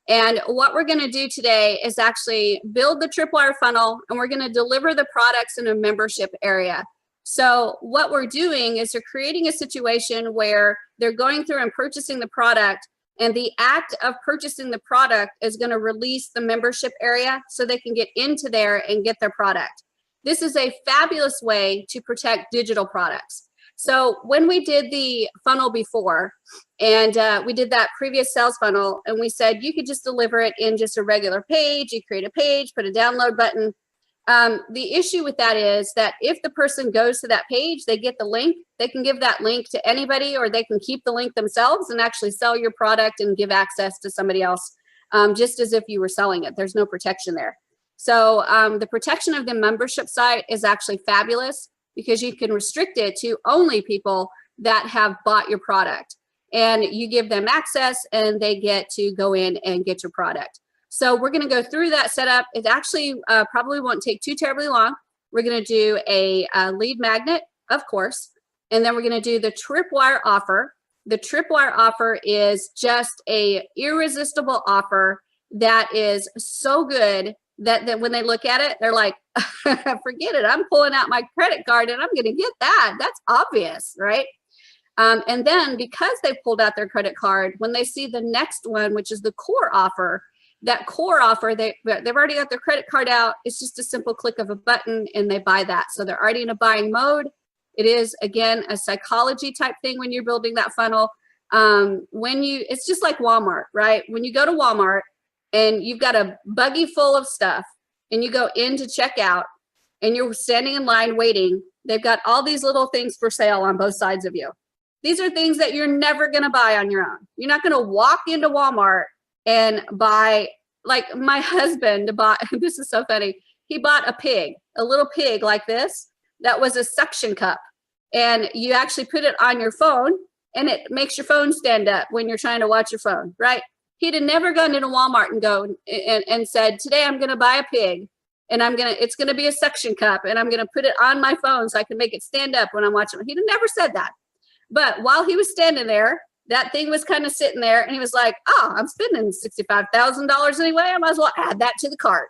And what we're going to do today is actually build the Tripwire funnel, and we're going to deliver the products in a membership area. So what we're doing is we're creating a situation where they're going through and purchasing the product, and the act of purchasing the product is going to release the membership area so they can get into there and get their product. This is a fabulous way to protect digital products. So when we did the funnel before, and we did that previous sales funnel, and we said you could just deliver it in just a regular page, you create a page, put a download button. The issue with that is that if the person goes to that page, they get the link, they can give that link to anybody, or they can keep the link themselves and actually sell your product and give access to somebody else, just as if you were selling it. There's no protection there. So the protection of the membership site is actually fabulous, because you can restrict it to only people that have bought your product, and you give them access and they get to go in and get your product. So we're going to go through that setup. It actually probably won't take too terribly long. We're going to do a lead magnet, of course, and then we're going to do the Tripwire offer. The Tripwire offer is just a irresistible offer that is so good that when they look at it, they're like, forget it. I'm pulling out my credit card and I'm going to get that. That's obvious, right? And then because they pulled out their credit card, when they see the next one, which is the core offer, that core offer, they've already got their credit card out. It's just a simple click of a button and they buy that. So they're already in a buying mode. It is, again, a psychology type thing when you're building that funnel. It's just like Walmart, right? When you go to Walmart and you've got a buggy full of stuff and you go in to check out and you're standing in line waiting, they've got all these little things for sale on both sides of you. These are things that you're never going to buy on your own. You're not going to walk into Walmart and buy, like my husband bought, this is so funny, he bought a pig, a little pig like this, that was a suction cup. And you actually put it on your phone and it makes your phone stand up when you're trying to watch your phone, right? He'd have never gone into Walmart and go and said, today I'm going to buy a pig and it's going to be a suction cup and I'm going to put it on my phone so I can make it stand up when I'm watching. He'd have never said that. But while he was standing there, that thing was kind of sitting there and he was like, oh, I'm spending $65,000 anyway. I might as well add that to the cart.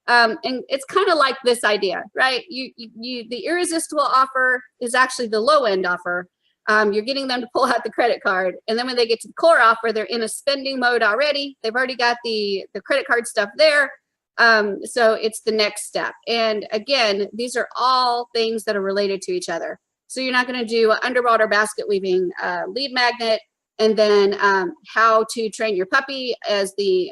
And it's kind of like this idea, right? The irresistible offer is actually the low end offer. You're getting them to pull out the credit card. And then when they get to the core offer, they're in a spending mode already. They've already got the credit card stuff there. So it's the next step. And again, these are all things that are related to each other. So you're not going to do underwater basket weaving, lead magnet, and then how to train your puppy as the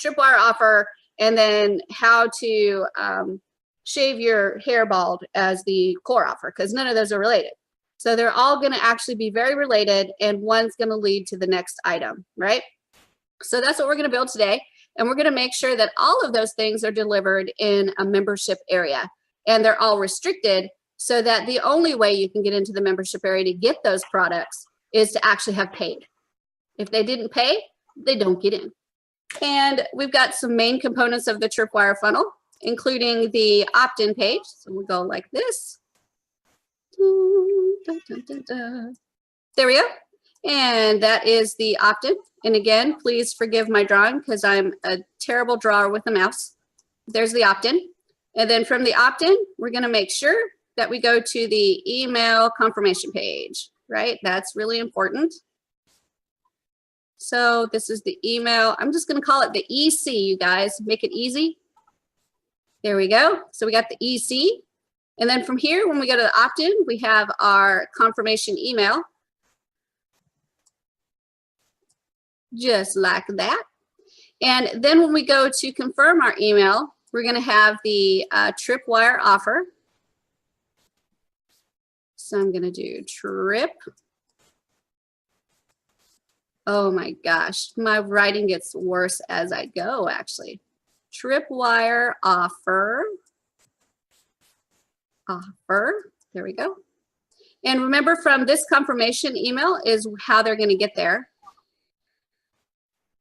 Tripwire offer, and then how to shave your hair bald as the core offer, because none of those are related. So they're all going to actually be very related, and one's going to lead to the next item, right? So that's what we're going to build today, and we're going to make sure that all of those things are delivered in a membership area, and they're all restricted so that the only way you can get into the membership area to get those products is to actually have paid. If they didn't pay, they don't get in. And we've got some main components of the Tripwire funnel, including the opt-in page. So we'll go like this. There we go. And that is the opt-in. And again, please forgive my drawing because I'm a terrible drawer with a mouse. There's the opt-in. And then from the opt-in, we're going to make sure that we go to the email confirmation page, right? That's really important. So this is the email. I'm just going to call it the EC, you guys. Make it easy. There we go. So we got the EC. And then from here, when we go to the opt-in, we have our confirmation email. Just like that. And then when we go to confirm our email, we're going to have the Tripwire offer. So I'm going to do trip. Oh my gosh, my writing gets worse as I go, actually. Tripwire offer. There we go. And remember, from this confirmation email is how they're going to get there.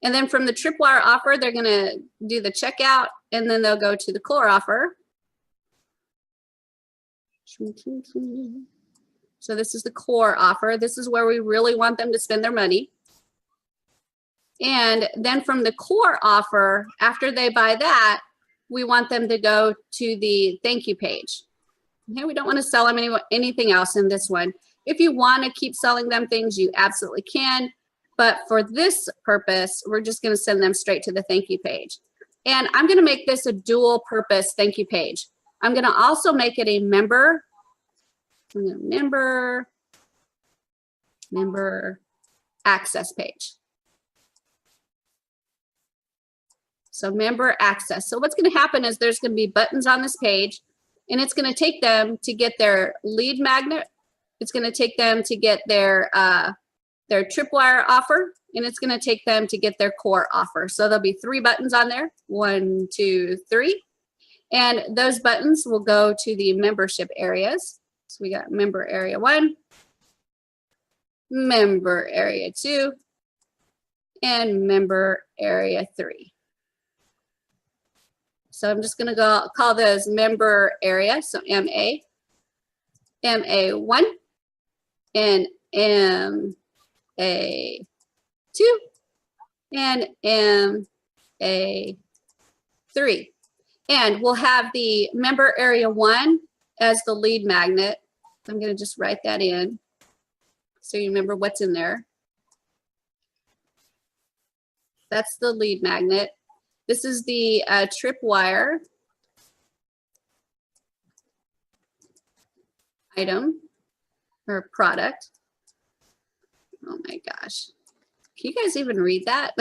And then from the Tripwire offer, they're going to do the checkout, and then they'll go to the core offer. So this is the core offer. This is where we really want them to spend their money. And then from the core offer, after they buy that, we want them to go to the thank you page. Okay, we don't want to sell them anything else in this one. If you want to keep selling them things, you absolutely can. But for this purpose, we're just going to send them straight to the thank you page. And I'm going to make this a dual purpose thank you page. I'm going to also make it a member access page. So member access. So what's going to happen is there's going to be buttons on this page, and it's going to take them to get their lead magnet. It's going to take them to get their Tripwire offer, and it's going to take them to get their core offer. So there'll be 3 buttons on there, 1, 2, 3. And those buttons will go to the membership areas. So we got member area 1, member area 2, and member area 3. So I'm just going to call those member area. So MA, MA1, and MA2, and MA3. And we'll have the member area 1 as the lead magnet. I'm going to just write that in so you remember what's in there. That's the lead magnet. This is the Tripwire item or product. Oh my gosh. Can you guys even read that?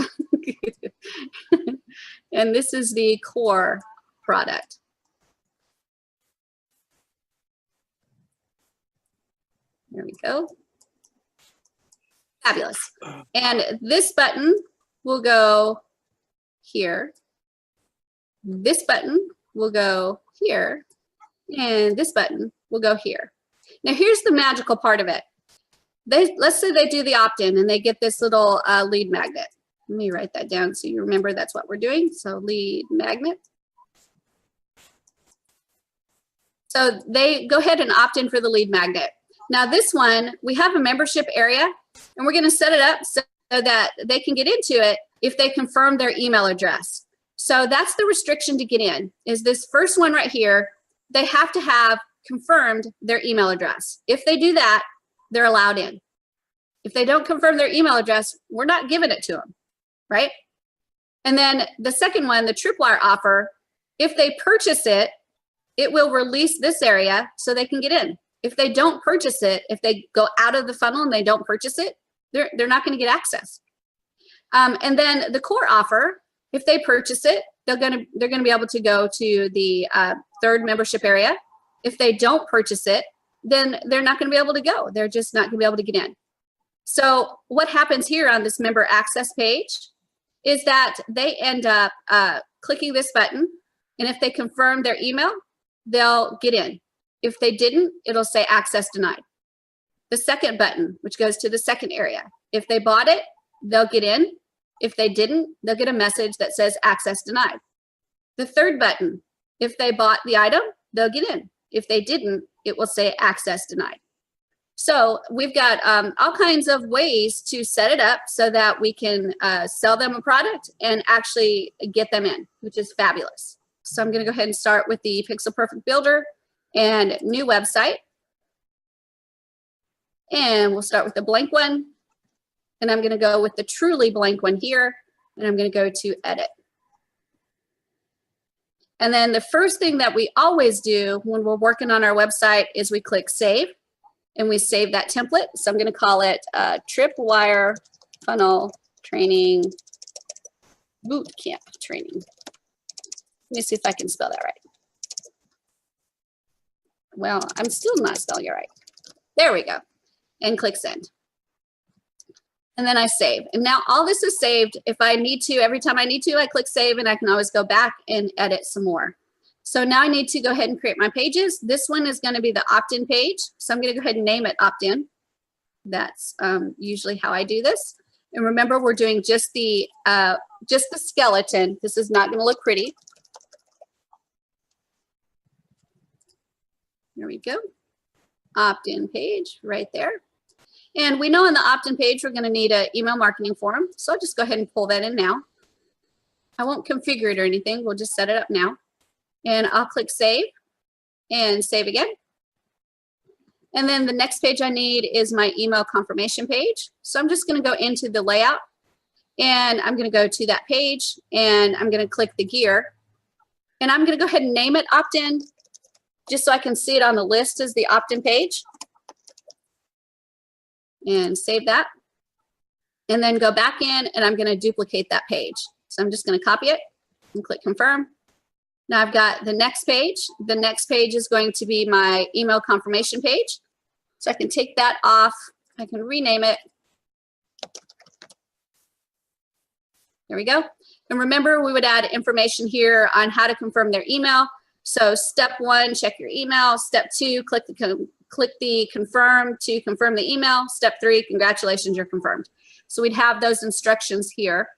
And this is the core product. There we go. Fabulous. And this button will go here. This button will go here. And this button will go here. Now here's the magical part of it. Let's say they do the opt-in and they get this little lead magnet. Let me write that down so you remember that's what we're doing. So lead magnet. So they go ahead and opt in for the lead magnet. Now this one, we have a membership area, and we're going to set it up so that they can get into it if they confirm their email address. So that's the restriction to get in, is this first one right here. They have to have confirmed their email address. If they do that, they're allowed in. If they don't confirm their email address, we're not giving it to them, right? And then the second one, the Tripwire offer, if they purchase it, it will release this area so they can get in. If they don't purchase it, if they go out of the funnel and they don't purchase it, they're not going to get access. And then the core offer, if they purchase it, they're going to be able to go to the third membership area. If they don't purchase it, then they're not going to be able to go. They're just not going to be able to get in. So what happens here on this member access page is that they end up clicking this button, and if they confirm their email, they'll get in. If they didn't, it'll say access denied. The second button, which goes to the second area, if they bought it, they'll get in. If they didn't, they'll get a message that says access denied. The third button, if they bought the item, they'll get in. If they didn't, it will say access denied. So we've got all kinds of ways to set it up so that we can sell them a product and actually get them in, which is fabulous. So I'm going to go ahead and start with the Pixel Perfect Builder and new website. And we'll start with the blank one. And I'm going to go with the truly blank one here. And I'm going to go to edit. And then the first thing that we always do when we're working on our website is we click save. And we save that template. So I'm going to call it Tripwire Funnel Training Bootcamp Training. Let me see if I can spell that right. Well, I'm still not spelling it right. There we go. And click send. And then I save. And now all this is saved. If I need to, every time I need to, I click save, and I can always go back and edit some more. So now I need to go ahead and create my pages. This one is going to be the opt-in page. So I'm going to go ahead and name it opt-in. That's usually how I do this. And remember, we're doing just the skeleton. This is not going to look pretty. There we go. Opt-in page right there. And we know on the opt-in page, we're going to need an email marketing form. So I'll just go ahead and pull that in now. I won't configure it or anything. We'll just set it up now. And I'll click save and save again. And then the next page I need is my email confirmation page. So I'm just going to go into the layout and I'm going to go to that page and I'm going to click the gear. And I'm going to go ahead and name it opt-in just so I can see it on the list as the opt-in page. And save that. And then go back in and I'm going to duplicate that page. So I'm just going to copy it and click confirm. Now I've got the next page. The next page is going to be my email confirmation page. So I can take that off. I can rename it. There we go. And remember, we would add information here on how to confirm their email. So step 1, check your email. Step 2, click the confirm to confirm the email. Step 3, congratulations, you're confirmed. So we'd have those instructions here.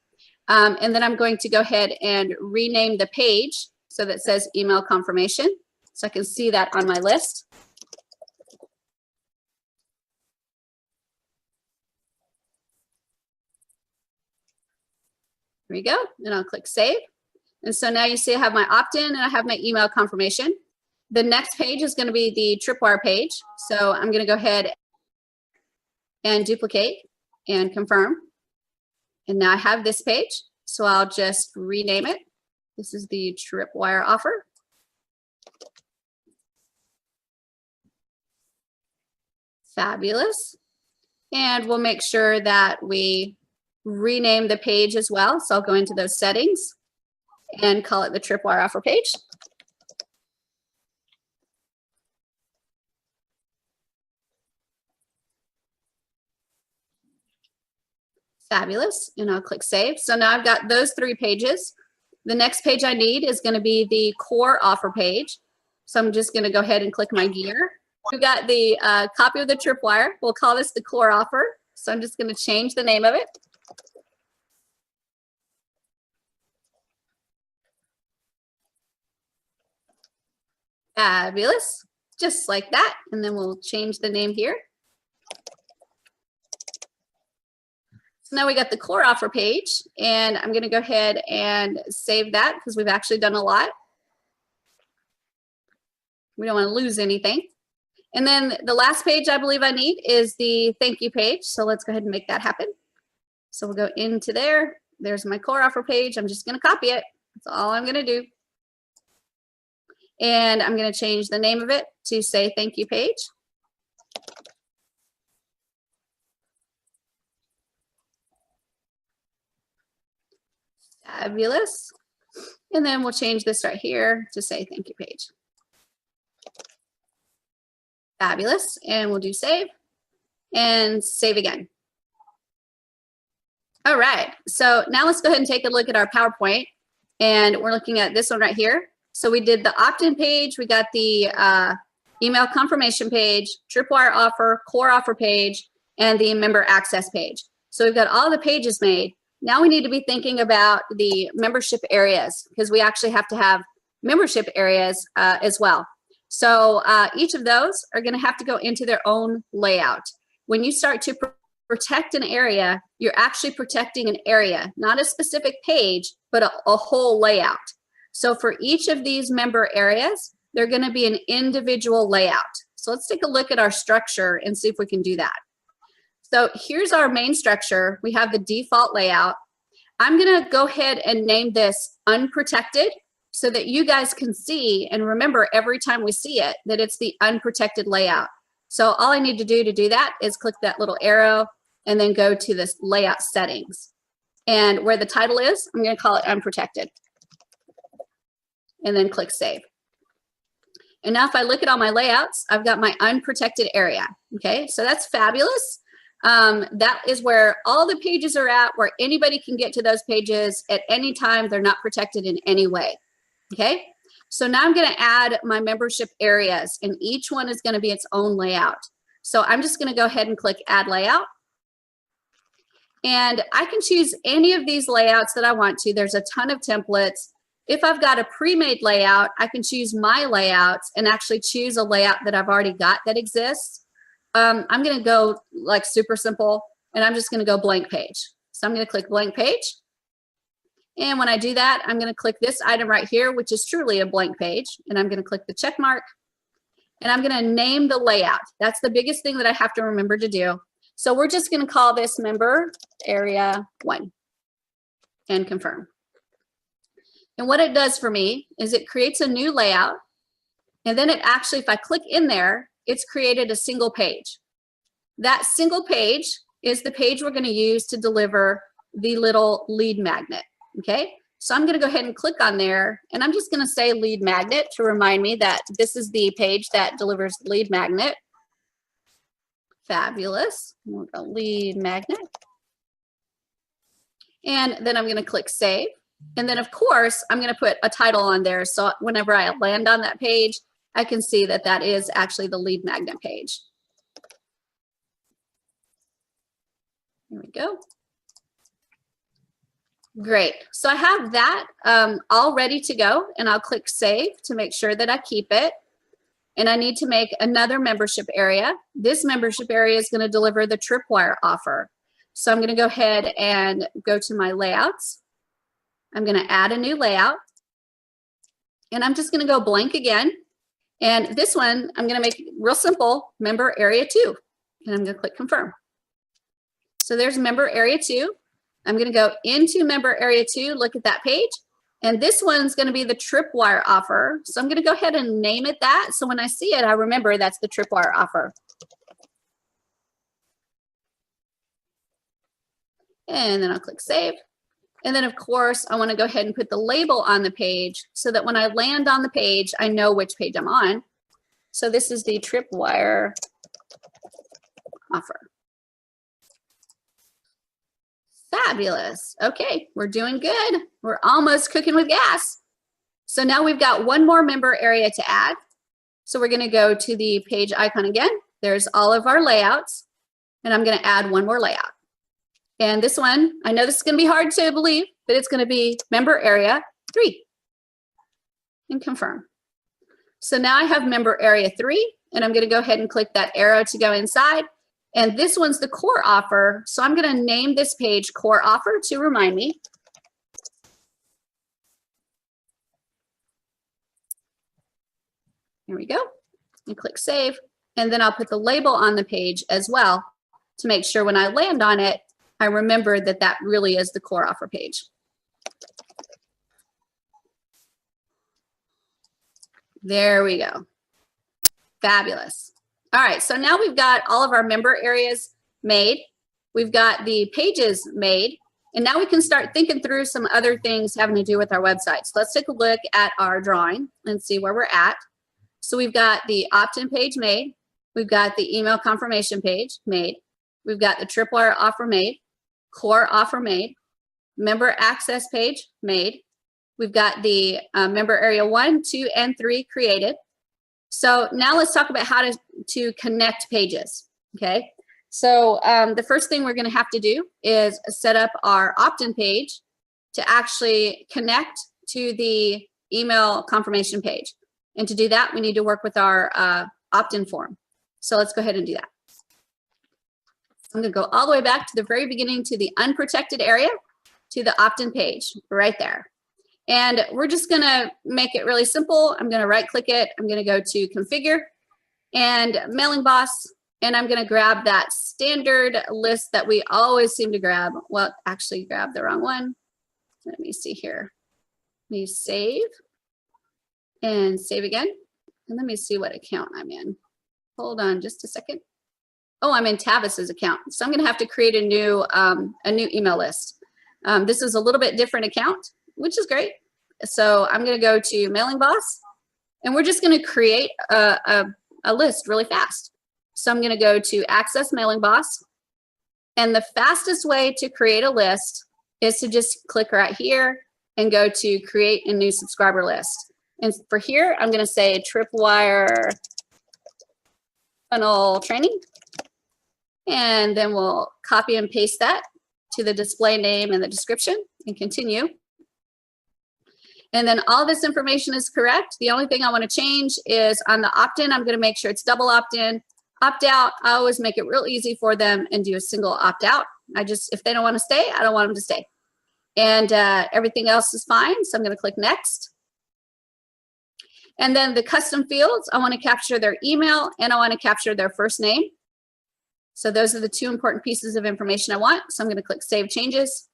And then I'm going to go ahead and rename the page so that says email confirmation. So I can see that on my list. There we go. And I'll click save. And so now you see I have my opt-in and I have my email confirmation. The next page is going to be the Tripwire page. So I'm going to go ahead and duplicate and confirm. And now I have this page. So I'll just rename it. This is the Tripwire offer. Fabulous. And we'll make sure that we rename the page as well. So I'll go into those settings and call it the Tripwire offer page. Fabulous. And I'll click save. So now I've got those 3 pages. The next page I need is going to be the core offer page. So I'm just going to go ahead and click my gear. We've got the copy of the Tripwire. We'll call this the core offer. So I'm just going to change the name of it. Fabulous. Just like that. And then we'll change the name here. So now we got the core offer page, and I'm going to go ahead and save that because we've actually done a lot. We don't want to lose anything. And then the last page I believe I need is the thank you page. So let's go ahead and make that happen. So we'll go into there. There's my core offer page. I'm just going to copy it. That's all I'm going to do. And I'm going to change the name of it to say thank you page. Fabulous. And then we'll change this right here to say thank you page. Fabulous. And we'll do save and save again. All right. So now let's go ahead and take a look at our PowerPoint. And we're looking at this one right here. So we did the opt-in page. We got the email confirmation page, Tripwire offer, core offer page, and the member access page. So we've got all the pages made. Now we need to be thinking about the membership areas because we actually have to have membership areas as well. So each of those are going to have to go into their own layout. When you start to protect an area, you're actually protecting an area, not a specific page, but a whole layout. So for each of these member areas, they're going to be an individual layout. So let's take a look at our structure and see if we can do that. So here's our main structure. We have the default layout. I'm going to go ahead and name this unprotected so that you guys can see and remember every time we see it that it's the unprotected layout. So all I need to do that is click that little arrow and then go to this layout settings. And where the title is, I'm going to call it unprotected. And then click save. And now if I look at all my layouts, I've got my unprotected area. Okay, so that's fabulous. That is where all the pages are at, where anybody can get to those pages at any time. They're not protected in any way. Okay, so now I'm going to add my membership areas, and each one is going to be its own layout. So I'm just going to go ahead and click add layout. And I can choose any of these layouts that I want to. There's a ton of templates. If I've got a pre-made layout, I can choose my layouts and actually choose a layout that I've already got that exists. I'm going to go like super simple, and I'm just going to go blank page. So I'm going to click blank page. And when I do that, I'm going to click this item right here, which is truly a blank page. And I'm going to click the check mark. And I'm going to name the layout. That's the biggest thing that I have to remember to do. So we're just going to call this member area 1 and confirm. And what it does for me is it creates a new layout. And then it actually, if I click in there, it's created a single page. That single page is the page we're going to use to deliver the little lead magnet. Okay, so I'm going to go ahead and click on there, and I'm just going to say lead magnet to remind me that this is the page that delivers the lead magnet. Fabulous. We'll go lead magnet. And then I'm going to click save. And then, of course, I'm going to put a title on there. So whenever I land on that page, I can see that that is actually the lead magnet page. Here we go. Great. So I have that all ready to go, and I'll click save to make sure that I keep it. And I need to make another membership area. This membership area is going to deliver the Tripwire offer. So I'm going to go ahead and go to my layouts. I'm going to add a new layout, and I'm just going to go blank again. And this one, I'm going to make real simple, member area 2, and I'm going to click confirm. So there's member area 2. I'm going to go into member area 2, look at that page, and this one's going to be the Tripwire offer. So I'm going to go ahead and name it that. So when I see it, I remember that's the Tripwire offer. And then I'll click save. And then, of course, I want to go ahead and put the label on the page so that when I land on the page, I know which page I'm on. So this is the Tripwire offer. Fabulous. Okay, we're doing good. We're almost cooking with gas. So now we've got one more member area to add. So we're going to go to the page icon again. There's all of our layouts, and I'm going to add one more layout. And this one, I know this is going to be hard to believe, but it's going to be member area 3 and confirm. So now I have member area 3, and I'm going to go ahead and click that arrow to go inside. And this one's the core offer. So I'm going to name this page core offer to remind me. Here we go. And click save. And then I'll put the label on the page as well to make sure when I land on it, I remember that that really is the core offer page. There we go. Fabulous. All right, so now we've got all of our member areas made. We've got the pages made, and now we can start thinking through some other things having to do with our website. So let's take a look at our drawing and see where we're at. So we've got the opt-in page made. We've got the email confirmation page made. We've got the Tripwire offer made, core offer made, member access page made. We've got the member area 1, 2, and 3 created. So now let's talk about how to connect pages, okay? So the first thing we're gonna have to do is set up our opt-in page to actually connect to the email confirmation page. And to do that, we need to work with our opt-in form. So let's go ahead and do that. I'm gonna go all the way back to the very beginning to the unprotected area to the opt-in page right there. And we're just gonna make it really simple. I'm gonna right click it. I'm gonna go to configure and mailing boss, and I'm gonna grab that standard list that we always seem to grab. Well, actually grab the wrong one. Let me see here. Let me save and save again. And let me see what account I'm in. Hold on just a second. Oh, I'm in Tavis's account. So I'm gonna have to create a new email list. This is a little bit different account, which is great. So I'm going to go to mailing boss, and we're just going to create a list really fast. So I'm going to go to access mailing boss, and the fastest way to create a list is to just click right here and go to create a new subscriber list. And for here, I'm going to say Tripwire funnel training, and then we'll copy and paste that to the display name and the description and continue. And then all this information is correct. The only thing I want to change is on the opt-in, I'm going to make sure it's double opt-in. Opt out, I always make it real easy for them and do a single opt out. If they don't want to stay, I don't want them to stay. And everything else is fine, so I'm going to click next. And then the custom fields, I want to capture their email and I want to capture their first name. So those are the two important pieces of information I want. So I'm going to click Save Changes.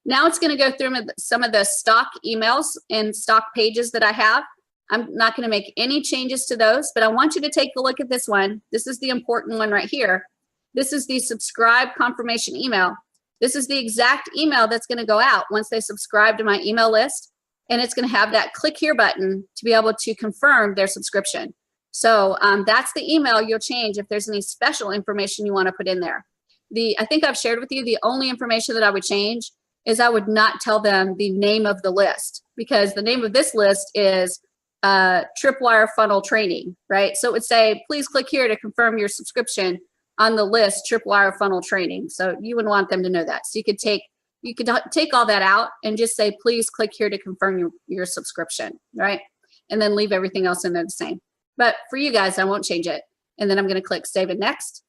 Now it's going to go through some of the stock emails and stock pages that I have. I'm not going to make any changes to those, but I want you to take a look at this one. This is the important one right here. This is the subscribe confirmation email. This is the exact email that's going to go out once they subscribe to my email list, and it's going to have that click here button to be able to confirm their subscription. So that's the email you'll change if there's any special information you want to put in there. I think I've shared with you the only information that I would change is I would not tell them the name of the list, because the name of this list is Tripwire Funnel Training, right? So it would say, please click here to confirm your subscription on the list Tripwire Funnel Training. So you wouldn't want them to know that. So you could take all that out and just say, please click here to confirm your subscription, right? And then leave everything else in there the same. But for you guys, I won't change it. And then I'm going to click Save and Next.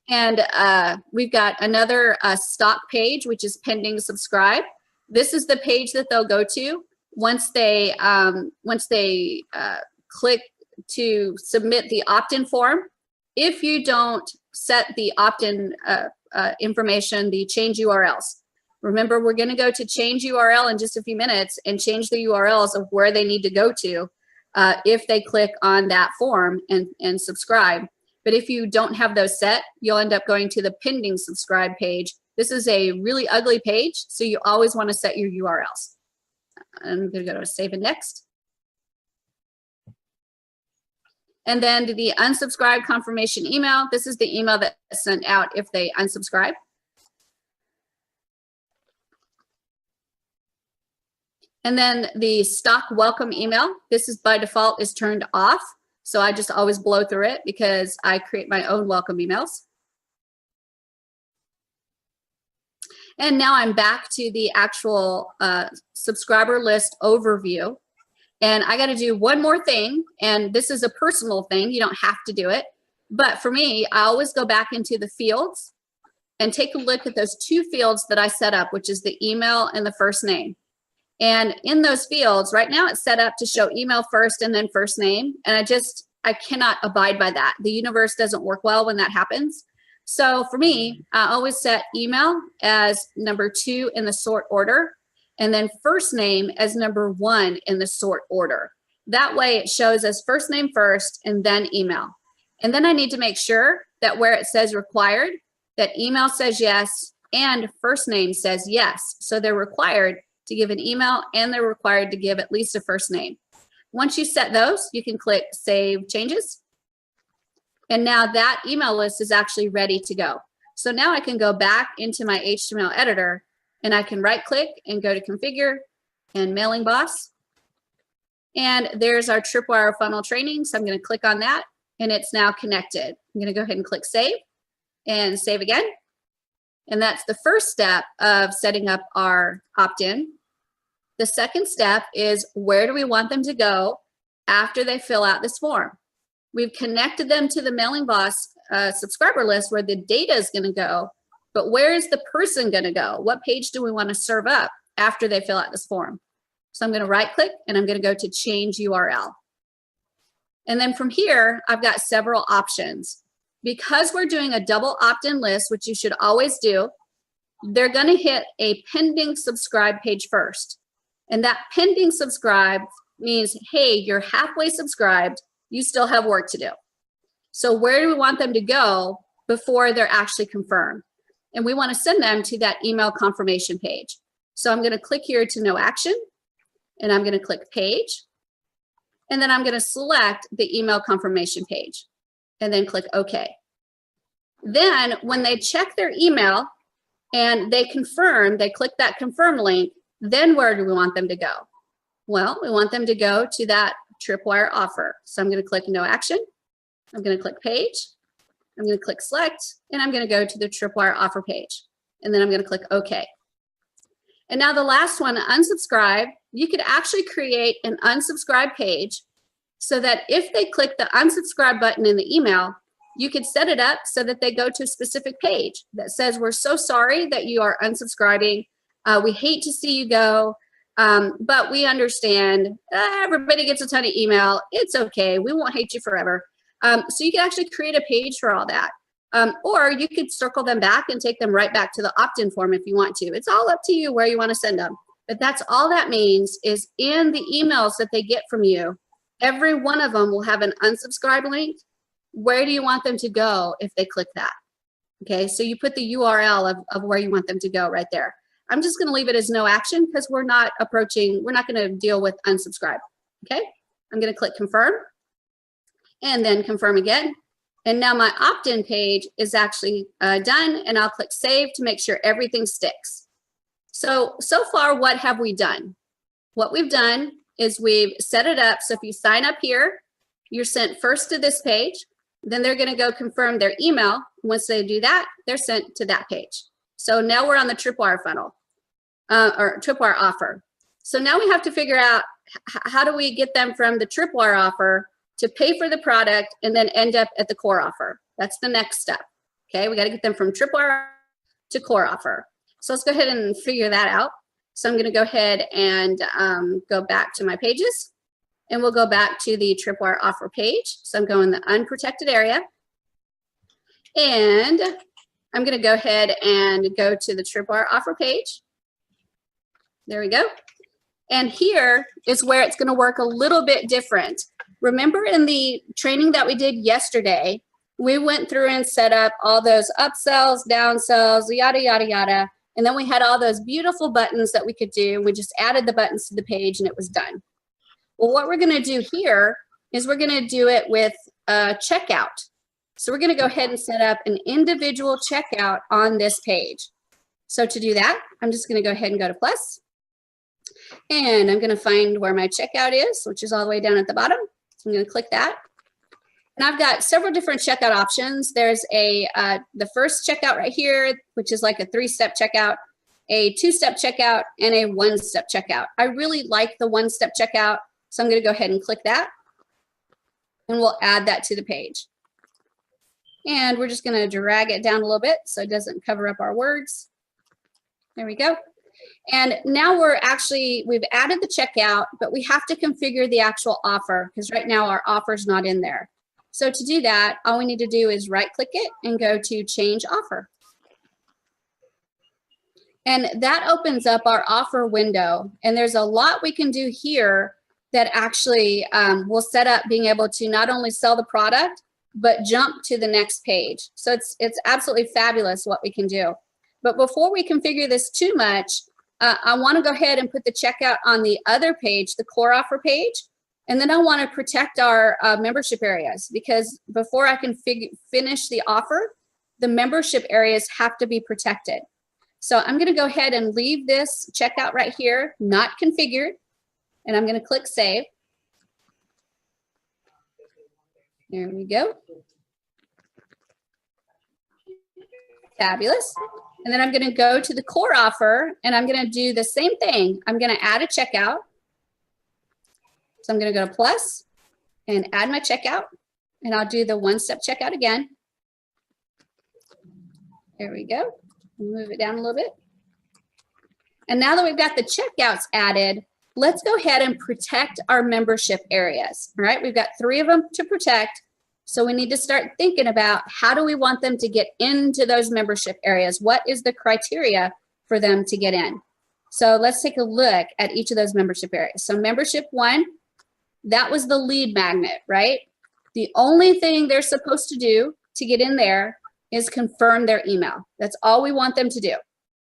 And we've got another stock page, which is pending subscribe. This is the page that they'll go to once they click to submit the opt-in form. If you don't set the opt-in information, the change URLs. Remember, we're going to go to change URL in just a few minutes and change the URLs of where they need to go to if they click on that form and subscribe. But if you don't have those set, you'll end up going to the pending subscribe page. This is a really ugly page, so you always want to set your URLs. I'm going to go to Save and Next. And then the unsubscribe confirmation email. This is the email that's sent out if they unsubscribe. And then the stock welcome email. This is by default is turned off. So I just always blow through it because I create my own welcome emails. And now I'm back to the actual subscriber list overview. And I got to do one more thing, and this is a personal thing. You don't have to do it. But for me, I always go back into the fields and take a look at those two fields that I set up, which is the email and the first name. And in those fields, right now it's set up to show email first and then first name. And I cannot abide by that. The universe doesn't work well when that happens. So for me, I always set email as number 2 in the sort order, and then first name as number 1 in the sort order. That way it shows as first name first and then email. And then I need to make sure that where it says required, that email says yes and first name says yes. So they're required to give an email and they're required to give at least a first name. Once you set those, you can click Save Changes. And now that email list is actually ready to go. So now I can go back into my HTML editor and I can right click and go to Configure and Mailing Boss. And there's our Tripwire Funnel Training. So I'm going to click on that and it's now connected. I'm going to go ahead and click Save and Save again. And that's the first step of setting up our opt-in. The second step is, where do we want them to go after they fill out this form? We've connected them to the Mailing Boss subscriber list where the data is going to go, but where is the person going to go? What page do we want to serve up after they fill out this form? So I'm going to right click and I'm going to go to Change URL. And then from here, I've got several options. Because we're doing a double opt-in list, which you should always do, they're going to hit a pending subscribe page first. And that pending subscribe means, hey, you're halfway subscribed, you still have work to do. So where do we want them to go before they're actually confirmed? And we want to send them to that email confirmation page. So I'm going to click here to No Action, and I'm going to click Page. And then I'm going to select the email confirmation page and then click OK. Then when they check their email and they confirm, they click that confirm link, then where do we want them to go? Well, we want them to go to that Tripwire offer. So I'm going to click No Action. I'm going to click Page. I'm going to click Select, and I'm going to go to the Tripwire offer page. And then I'm going to click OK. And now the last one, unsubscribe. You could actually create an unsubscribe page, so that if they click the unsubscribe button in the email, you could set it up so that they go to a specific page that says, we're so sorry that you are unsubscribing. We hate to see you go, but we understand everybody gets a ton of email. It's okay. We won't hate you forever. So you can actually create a page for all that. Or you could circle them back and take them right back to the opt-in form if you want to. It's all up to you where you want to send them. But that's all that means is in the emails that they get from you, every one of them will have an unsubscribe link. Where do you want them to go if they click that? Okay, so you put the URL of where you want them to go right there. I'm just going to leave it as no action because we're not going to deal with unsubscribe. Okay, I'm going to click confirm and then confirm again. And now my opt-in page is actually done, and I'll click save to make sure everything sticks. So far, what have we done? What we've done is we've set it up so if you sign up here, you're sent first to this page, then they're going to go confirm their email. Once they do that, they're sent to that page. So now we're on the Tripwire funnel or Tripwire offer. So now we have to figure out how do we get them from the Tripwire offer to pay for the product and then end up at the core offer. That's the next step. Okay, we got to get them from Tripwire to core offer. So let's go ahead and figure that out. So I'm going to go ahead and go back to my pages, and we'll go back to the Tripwire offer page. So I'm going the unprotected area, and I'm going to go ahead and go to the Tripwire offer page. There we go. And here is where it's going to work a little bit different. Remember in the training that we did yesterday, we went through and set up all those upsells, downsells, yada, yada, yada. And then we had all those beautiful buttons that we could do. We just added the buttons to the page and it was done. Well, what we're going to do here is we're going to do it with checkout. So we're going to go ahead and set up an individual checkout on this page. So to do that, I'm just going to go ahead and go to plus. And I'm going to find where my checkout is, which is all the way down at the bottom. So I'm going to click that. And I've got several different checkout options. There's the first checkout right here, which is like a 3-step checkout, a 2-step checkout, and a 1-step checkout. I really like the 1-step checkout, so I'm going to go ahead and click that. And we'll add that to the page. And we're just going to drag it down a little bit so it doesn't cover up our words. There we go. And now we've added the checkout, but we have to configure the actual offer because right now our offer is not in there. So to do that, all we need to do is right click it and go to change offer. And that opens up our offer window. And there's a lot we can do here that actually will set up being able to not only sell the product, but jump to the next page. So it's absolutely fabulous what we can do. But before we configure this too much, I want to go ahead and put the checkout on the other page, the core offer page. And then I want to protect our membership areas because before I can finish the offer, the membership areas have to be protected. So I'm going to go ahead and leave this checkout right here, not configured, and I'm going to click save. There we go. Fabulous. And then I'm going to go to the core offer and I'm going to do the same thing. I'm going to add a checkout. So I'm going to go to plus and add my checkout, and I'll do the 1-step checkout again. There we go. Move it down a little bit. And now that we've got the checkouts added, let's go ahead and protect our membership areas. All right, we've got 3 of them to protect. So we need to start thinking about how do we want them to get into those membership areas? What is the criteria for them to get in? So let's take a look at each of those membership areas. So membership 1, that was the lead magnet, right? The only thing they're supposed to do to get in there is confirm their email. That's all we want them to do.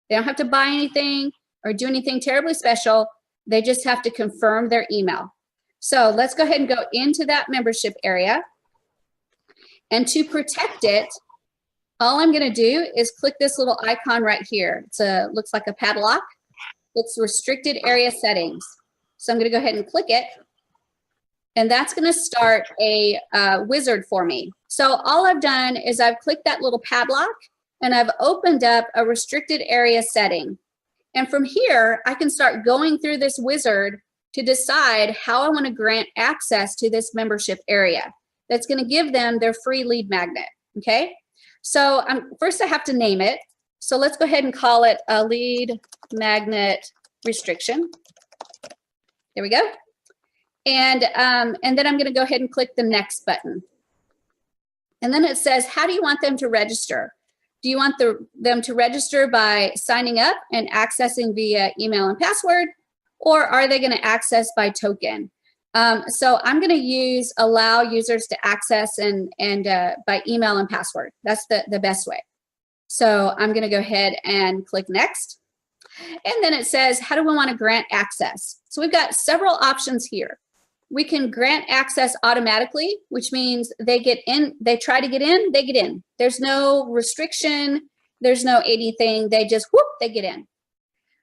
They don't have to buy anything or do anything terribly special. They just have to confirm their email. So let's go ahead and go into that membership area. And to protect it, all I'm going to do is click this little icon right here. Looks like a padlock. It's restricted area settings. So I'm going to go ahead and click it. And that's going to start a wizard for me. So all I've done is I've clicked that little padlock and I've opened up a restricted area setting. And from here, I can start going through this wizard to decide how I want to grant access to this membership area. That's going to give them their free lead magnet, okay? So first I have to name it. So let's go ahead and call it a lead magnet restriction. There we go. And then I'm going to go ahead and click the next button. And then it says, how do you want them to register? Do you want them to register by signing up and accessing via email and password, or are they going to access by token? So I'm going to use allow users to access and by email and password. That's the best way. So I'm going to go ahead and click next. And then it says, how do we want to grant access? So we've got several options here. We can grant access automatically, which means they get in, they try to get in, they get in. There's no restriction, there's no anything, they just whoop, they get in.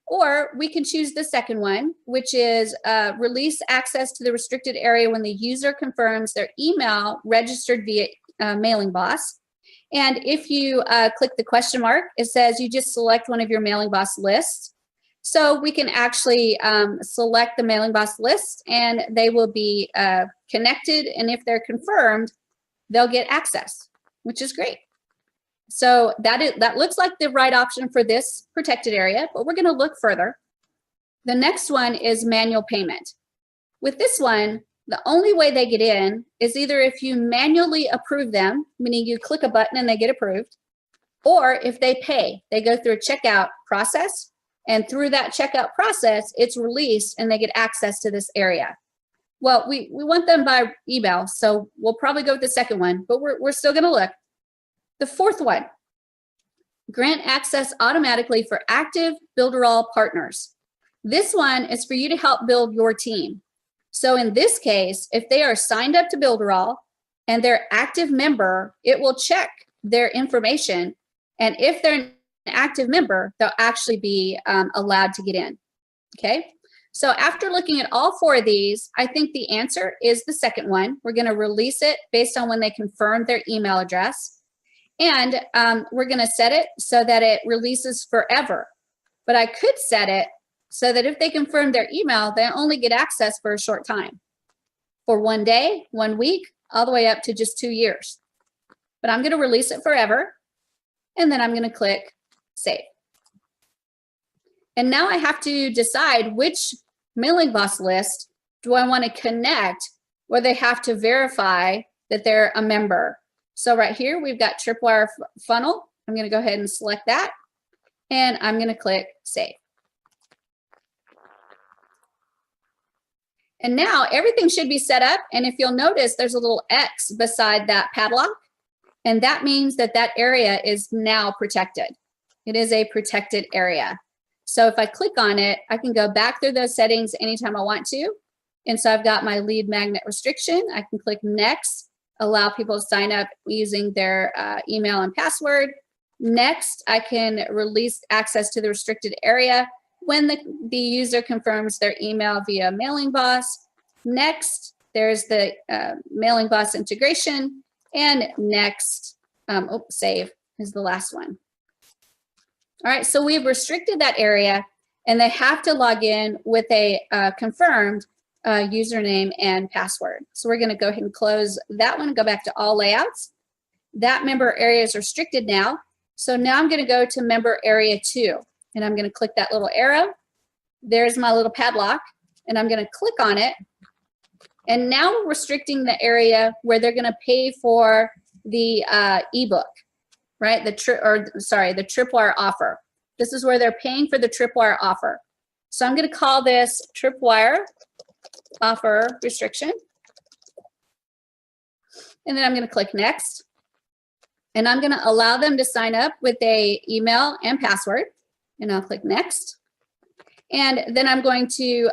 Or we can choose the second one, which is release access to the restricted area when the user confirms their email registered via Mailing Boss. And if you click the question mark, it says you just select one of your Mailing Boss lists. So we can actually select the Mailing Boss list and they will be connected. And if they're confirmed, they'll get access, which is great. So that looks like the right option for this protected area, but we're going to look further. The next one is manual payment. With this one, the only way they get in is either if you manually approve them, meaning you click a button and they get approved, or if they pay, they go through a checkout process, and through that checkout process, it's released and they get access to this area. Well, we want them by email, so we'll probably go with the second one, but we're still going to look. The fourth one, grant access automatically for active Builderall partners. This one is for you to help build your team. So in this case, if they are signed up to Builderall and they're active member, it will check their information. And if they're an active member, they'll actually be allowed to get in, okay? So after looking at all four of these, I think the answer is the second one. We're gonna release it based on when they confirm their email address. And we're going to set it so that it releases forever. But I could set it so that if they confirm their email, they only get access for a short time. For 1 day, 1 week, all the way up to just 2 years. But I'm going to release it forever. And then I'm going to click Save. And now I have to decide which Mailing Boss list do I want to connect where they have to verify that they're a member. So right here, we've got Tripwire funnel. I'm going to go ahead and select that. And I'm going to click Save. And now everything should be set up. And if you'll notice, there's a little X beside that padlock. And that means that that area is now protected. It is a protected area. So if I click on it, I can go back through those settings anytime I want to. And so I've got my lead magnet restriction. I can click Next. Allow people to sign up using their email and password. Next, I can release access to the restricted area when the user confirms their email via Mailing Boss. Next, there's the Mailing Boss integration. And next, Save is the last one. All right, so we've restricted that area and they have to log in with a confirmed username and password. So we're going to go ahead and close that one and go back to all layouts. That member area is restricted now. So now I'm going to go to member area 2 and I'm going to click that little arrow. There's my little padlock and I'm going to click on it. And now we're restricting the area where they're going to pay for the ebook, right? The Tripwire offer. This is where they're paying for the Tripwire offer. So I'm going to call this Tripwire offer restriction. And then I'm going to click Next. And I'm going to allow them to sign up with a email and password. And I'll click Next. And then I'm going to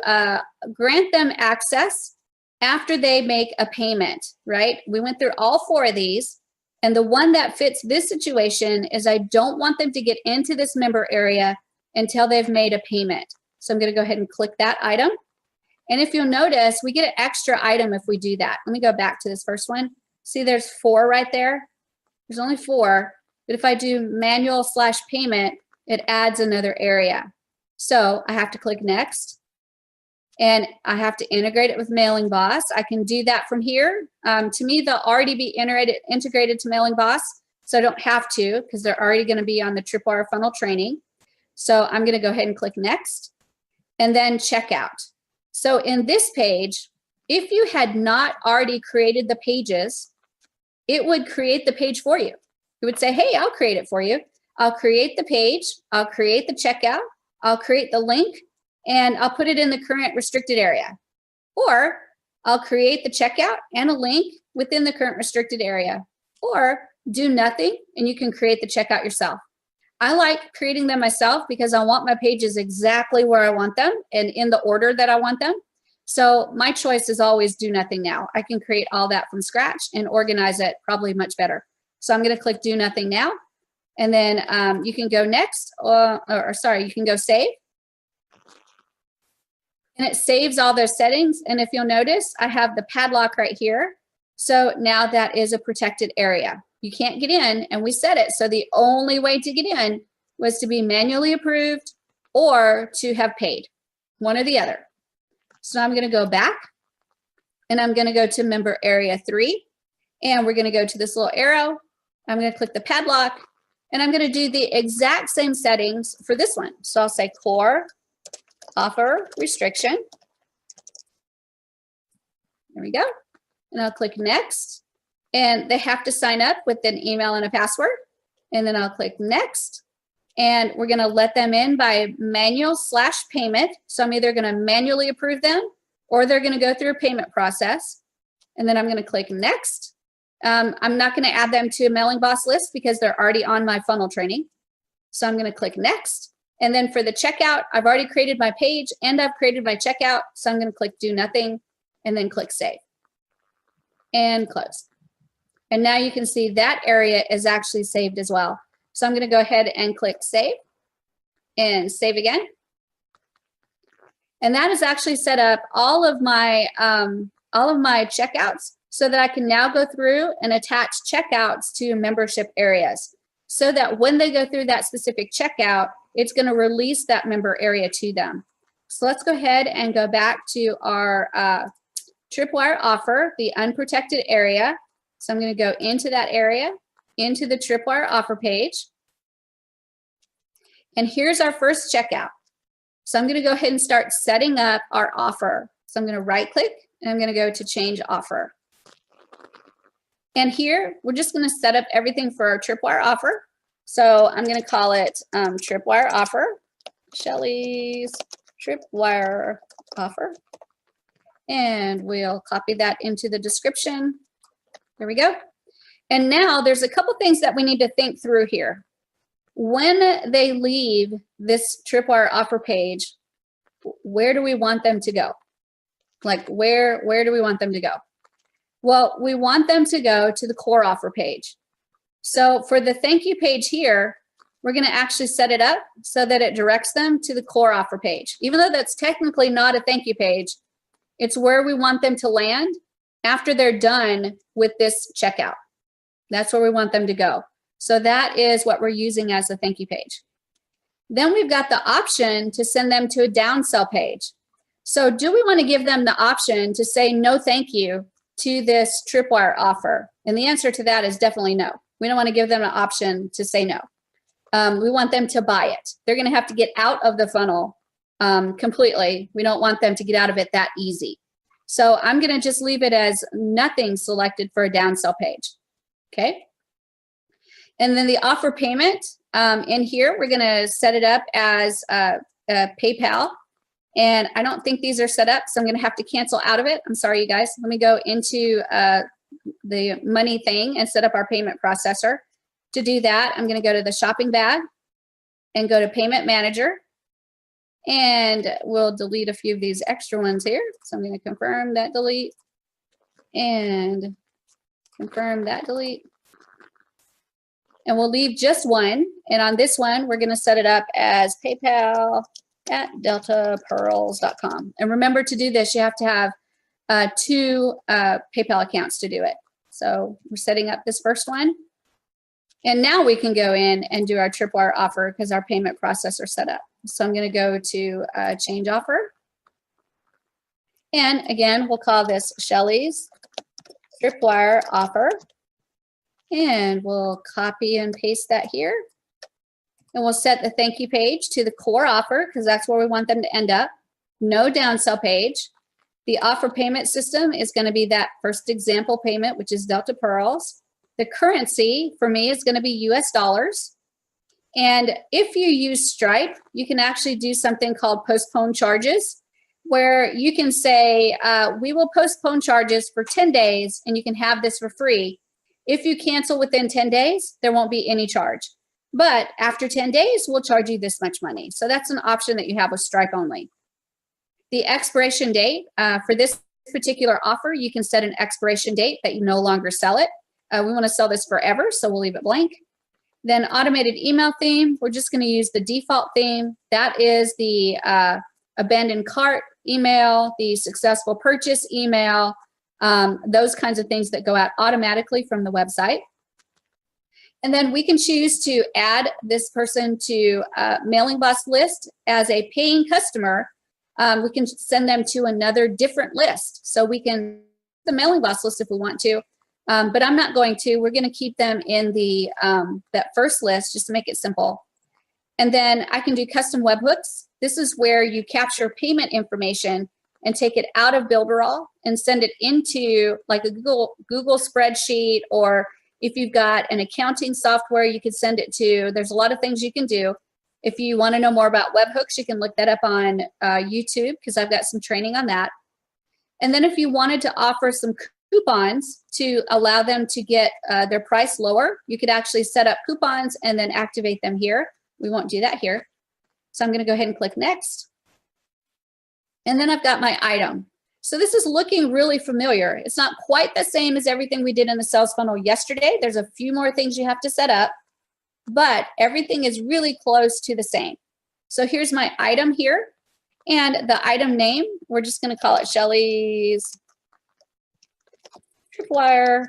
grant them access after they make a payment, right? We went through all four of these. And the one that fits this situation is I don't want them to get into this member area until they've made a payment. So I'm going to go ahead and click that item. And if you'll notice, we get an extra item if we do that. Let me go back to this first one. See, there's 4 right there. There's only 4. But if I do manual/payment, it adds another area. So I have to click Next. and I have to integrate it with Mailing Boss. I can do that from here. To me, they'll already be integrated to Mailing Boss, so I don't have to because they're already going to be on the Tripwire funnel training. So I'm going to go ahead and click next and then checkout. So in this page, if you had not already created the pages, it would create the page for you. It would say, hey, I'll create it for you. I'll create the page, I'll create the checkout, I'll create the link, and I'll put it in the current restricted area. Or I'll create the checkout and a link within the current restricted area. Or do nothing and you can create the checkout yourself. I like creating them myself because I want my pages exactly where I want them and in the order that I want them. So my choice is always do nothing now. I can create all that from scratch and organize it probably much better. So I'm going to click do nothing now. And then you can go next, or sorry, you can go save. And it saves all those settings. And if you'll notice, I have the padlock right here. So now that is a protected area. You can't get in, and we set it. So the only way to get in was to be manually approved or to have paid, one or the other. So I'm going to go back and I'm going to go to member area 3, and we're going to go to this little arrow. I'm going to click the padlock, and I'm going to do the exact same settings for this one. So I'll say core offer restriction. There we go. And I'll click next. And they have to sign up with an email and a password. And then I'll click next. And we're going to let them in by manual/payment. So I'm either going to manually approve them or they're going to go through a payment process. And then I'm going to click next. I'm not going to add them to a Mailing Boss list because they're already on my funnel training. So I'm going to click next. And then for the checkout, I've already created my page and I've created my checkout. So I'm going to click do nothing and then click save and close. And now you can see that area is actually saved as well. So I'm going to go ahead and click save and save again. And that has actually set up all of my checkouts so that I can now go through and attach checkouts to membership areas so that when they go through that specific checkout, it's going to release that member area to them. So let's go ahead and go back to our Tripwire offer, the unprotected area. So I'm going to go into that area, into the Tripwire offer page. And here's our first checkout. So I'm going to go ahead and start setting up our offer. So I'm going to right click and I'm going to go to change offer. And here we're just going to set up everything for our Tripwire offer. So I'm going to call it Tripwire offer, Shelly's Tripwire offer. And we'll copy that into the description. There we go. And now there's a couple things that we need to think through here. When they leave this Tripwire offer page, where do we want them to go? Like where do we want them to go? Well, we want them to go to the core offer page. So for the thank you page here, we're going to actually set it up so that it directs them to the core offer page. Even though that's technically not a thank you page, it's where we want them to land after they're done with this checkout. That's where we want them to go. So that is what we're using as a thank you page. Then we've got the option to send them to a downsell page. So do we want to give them the option to say no thank you to this Tripwire offer? And the answer to that is definitely no. We don't want to give them an option to say no. We want them to buy it. They're going to have to get out of the funnel completely. We don't want them to get out of it that easy. So I'm going to just leave it as nothing selected for a downsell page. Okay. And then the offer payment in here, we're going to set it up as PayPal. And I don't think these are set up, so I'm going to have to cancel out of it. I'm sorry, you guys. Let me go into the money thing and set up our payment processor. To do that, I'm going to go to the shopping bag and go to payment manager. And we'll delete a few of these extra ones here. So I'm going to confirm that delete and confirm that delete. And we'll leave just one. And on this one, we're going to set it up as PayPal@deltapearls.com. And remember to do this, you have to have 2 PayPal accounts to do it. So we're setting up this first one. And now we can go in and do our Tripwire offer because our payment processor set up. So I'm going to go to change offer. And again, we'll call this Shelly's Tripwire offer. And we'll copy and paste that here. And we'll set the thank you page to the core offer because that's where we want them to end up. No downsell page. The offer payment system is going to be that first example payment, which is Delta Pearls. The currency for me is going to be US dollars. And if you use Stripe, you can actually do something called postpone charges, where you can say, we will postpone charges for 10 days and you can have this for free. If you cancel within 10 days, there won't be any charge. But after 10 days, we'll charge you this much money. So that's an option that you have with Stripe only. The expiration date for this particular offer, you can set an expiration date that you no longer sell it. We want to sell this forever, so we'll leave it blank. Then automated email theme, we're just going to use the default theme. That is the abandoned cart email, the successful purchase email, those kinds of things that go out automatically from the website. And then we can choose to add this person to mailing blast list as a paying customer. We can send them to another different list. So we can the mailing blast list if we want to, but I'm not going to. We're going to keep them in the that first list just to make it simple. And then I can do custom webhooks. This is where you capture payment information and take it out of Builderall and send it into like a Google spreadsheet, or if you've got an accounting software, you could send it to. There's a lot of things you can do. If you want to know more about webhooks, you can look that up on YouTube because I've got some training on that. And then if you wanted to offer some coupons to allow them to get their price lower, you could actually set up coupons and then activate them here. We won't do that here. So I'm going to go ahead and click next. And then I've got my item. So this is looking really familiar. It's not quite the same as everything we did in the sales funnel yesterday. There's a few more things you have to set up, but everything is really close to the same. So here's my item here. And the item name, we're just going to call it Shelly's Tripwire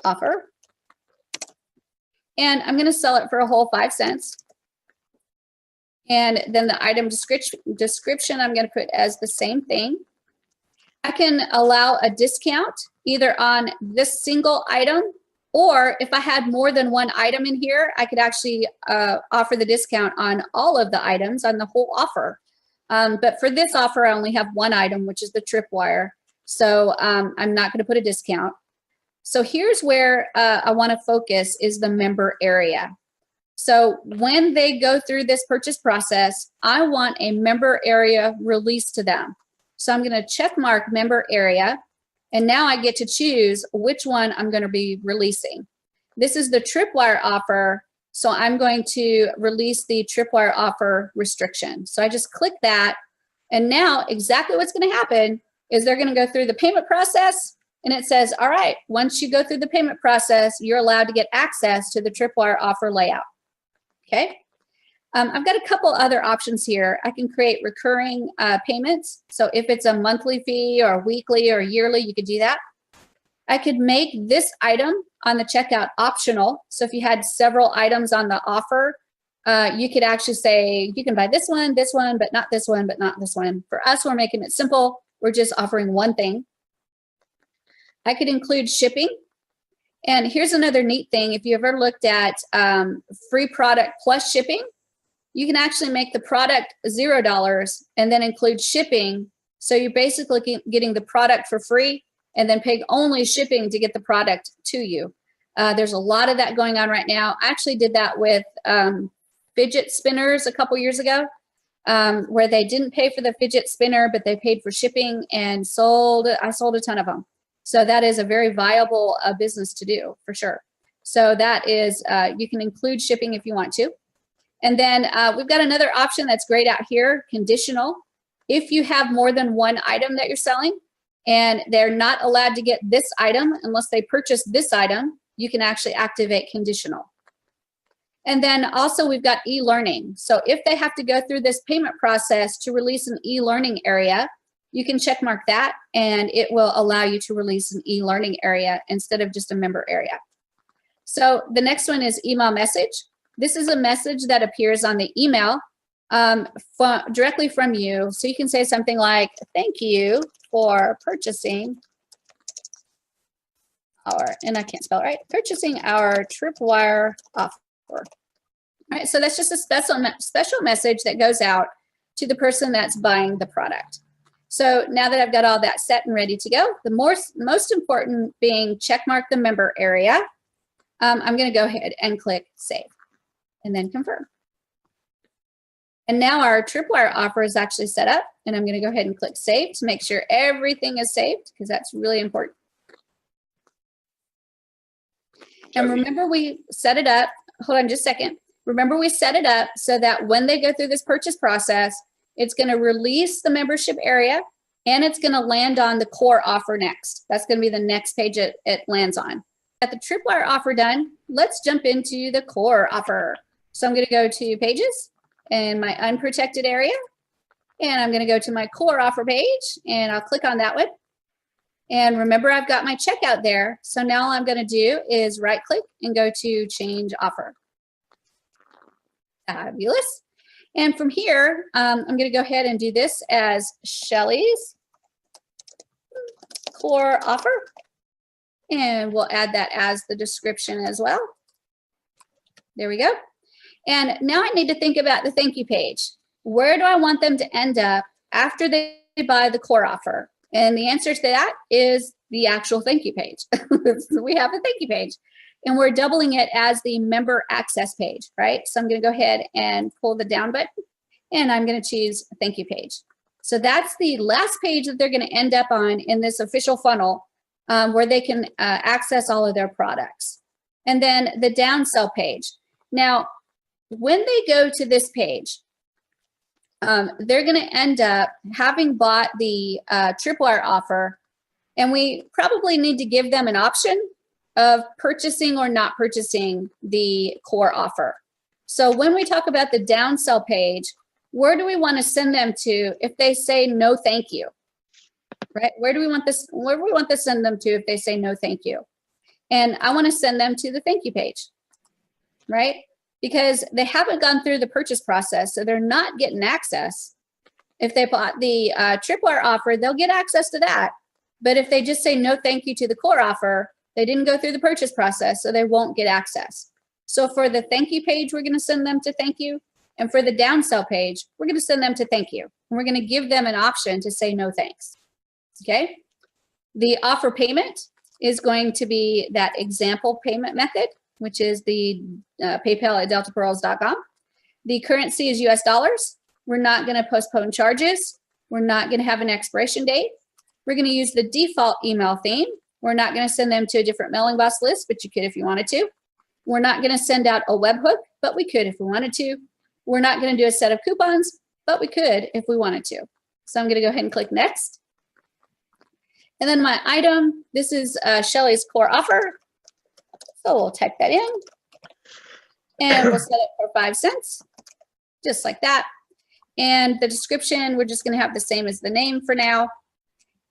offer. And I'm going to sell it for a whole 5 cents. And then the item description I'm going to put as the same thing. I can allow a discount either on this single item, or if I had more than one item in here, I could actually offer the discount on all of the items on the whole offer. But for this offer, I only have one item, which is the Tripwire. So I'm not going to put a discount. So here's where I want to focus is the member area. So when they go through this purchase process, I want a member area released to them. So I'm going to check mark member area, and now I get to choose which one I'm going to be releasing. This is the Tripwire offer, so I'm going to release the Tripwire offer restriction. So I just click that, and now exactly what's going to happen is they're going to go through the payment process, and it says, all right, once you go through the payment process, you're allowed to get access to the Tripwire offer layout. Okay. I've got a couple other options here. I can create recurring payments. So if it's a monthly fee or weekly or yearly, you could do that. I could make this item on the checkout optional. So if you had several items on the offer, you could actually say, you can buy this one, but not this one, but not this one. For us, we're making it simple. We're just offering one thing. I could include shipping. And here's another neat thing. If you ever looked at free product plus shipping, you can actually make the product $0 and then include shipping. So you're basically getting the product for free and then paying only shipping to get the product to you. There's a lot of that going on right now. I actually did that with fidget spinners a couple years ago, where they didn't pay for the fidget spinner, but they paid for shipping and I sold a ton of them. So that is a very viable business to do for sure. So that is, you can include shipping if you want to. And then we've got another option that's grayed out here, conditional. If you have more than one item that you're selling and they're not allowed to get this item unless they purchase this item, you can actually activate conditional. And then also we've got e-learning. So if they have to go through this payment process to release an e-learning area, you can check mark that and it will allow you to release an e-learning area instead of just a member area. So the next one is email message. This is a message that appears on the email directly from you. So you can say something like, thank you for purchasing and I can't spell it right, purchasing our Tripwire offer. All right, so that's just a special message that goes out to the person that's buying the product. So now that I've got all that set and ready to go, the most important being checkmark the member area. I'm going to go ahead and click save and then confirm. And now our Tripwire offer is actually set up, and I'm going to go ahead and click save to make sure everything is saved, because that's really important. And remember, we set it up, hold on just a second. Remember, we set it up so that when they go through this purchase process, it's going to release the membership area, and it's going to land on the core offer next. That's going to be the next page it lands on. At the Tripwire offer done, let's jump into the core offer. So I'm going to go to pages and my unprotected area, and I'm going to go to my core offer page, and I'll click on that one. And remember, I've got my checkout there. So now all I'm going to do is right click and go to change offer. Fabulous. And from here, I'm going to go ahead and do this as Shelly's core offer. And we'll add that as the description as well. There we go. And now I need to think about the thank you page. Where do I want them to end up after they buy the core offer? And the answer to that is the actual thank you page. So we have a thank you page, and we're doubling it as the member access page, right? So I'm going to go ahead and pull the down button, and I'm going to choose a thank you page. So that's the last page that they're going to end up on in this official funnel, where they can access all of their products. And then the downsell page. Now, when they go to this page, they're going to end up having bought the Tripwire offer, and we probably need to give them an option of purchasing or not purchasing the core offer. So when we talk about the downsell page, where do we want to send them to if they say no thank you? Right? Where do we want this? Where do we want to send them to if they say no thank you? And I want to send them to the thank you page, right? Because they haven't gone through the purchase process, so they're not getting access. If they bought the Tripwire offer, they'll get access to that. But if they just say no thank you to the core offer, they didn't go through the purchase process, so they won't get access. So for the thank you page, we're going to send them to thank you. And for the downsell page, we're going to send them to thank you. And we're going to give them an option to say no thanks. Okay? The offer payment is going to be that example payment method, which is the PayPal at deltapearls.com. The currency is US dollars. We're not going to postpone charges. We're not going to have an expiration date. We're going to use the default email theme. We're not going to send them to a different mailing box list, but you could if you wanted to. We're not going to send out a webhook, but we could if we wanted to. We're not going to do a set of coupons, but we could if we wanted to. So I'm going to go ahead and click next. And then my item, this is Shelly's core offer. So we'll type that in, and we'll set it for 5 cents, just like that. And the description, we're just going to have the same as the name for now.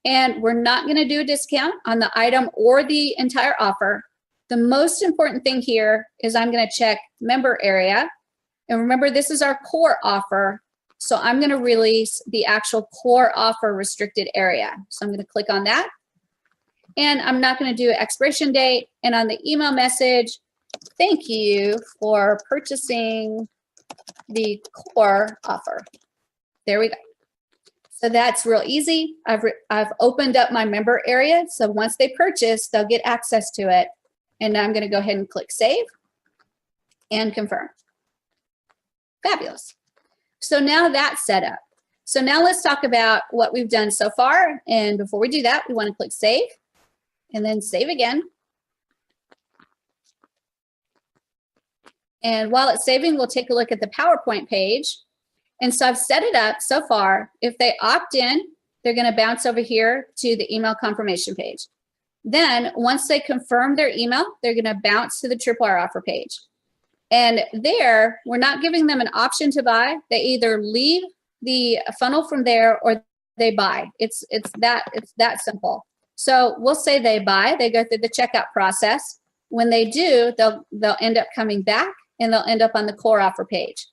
And we're not going to do a discount on the item or the entire offer. The most important thing here is I'm going to check member area. And remember, this is our core offer. So I'm going to release the actual core offer restricted area. So I'm going to click on that. And I'm not going to do an expiration date. And on the email message, thank you for purchasing the core offer. There we go. So that's real easy. I've opened up my member area. So once they purchase, they'll get access to it. And now I'm going to go ahead and click save and confirm. Fabulous. So now that's set up. So now let's talk about what we've done so far. And before we do that, we want to click save. And then save again. And while it's saving, we'll take a look at the PowerPoint page. And so I've set it up so far. If they opt in, they're going to bounce over here to the email confirmation page. Then once they confirm their email, they're going to bounce to the Tripwire offer page. And there, we're not giving them an option to buy. They either leave the funnel from there or they buy. It's that simple. So we'll say they buy, they go through the checkout process. When they do, they'll end up coming back and they'll end up on the core offer page.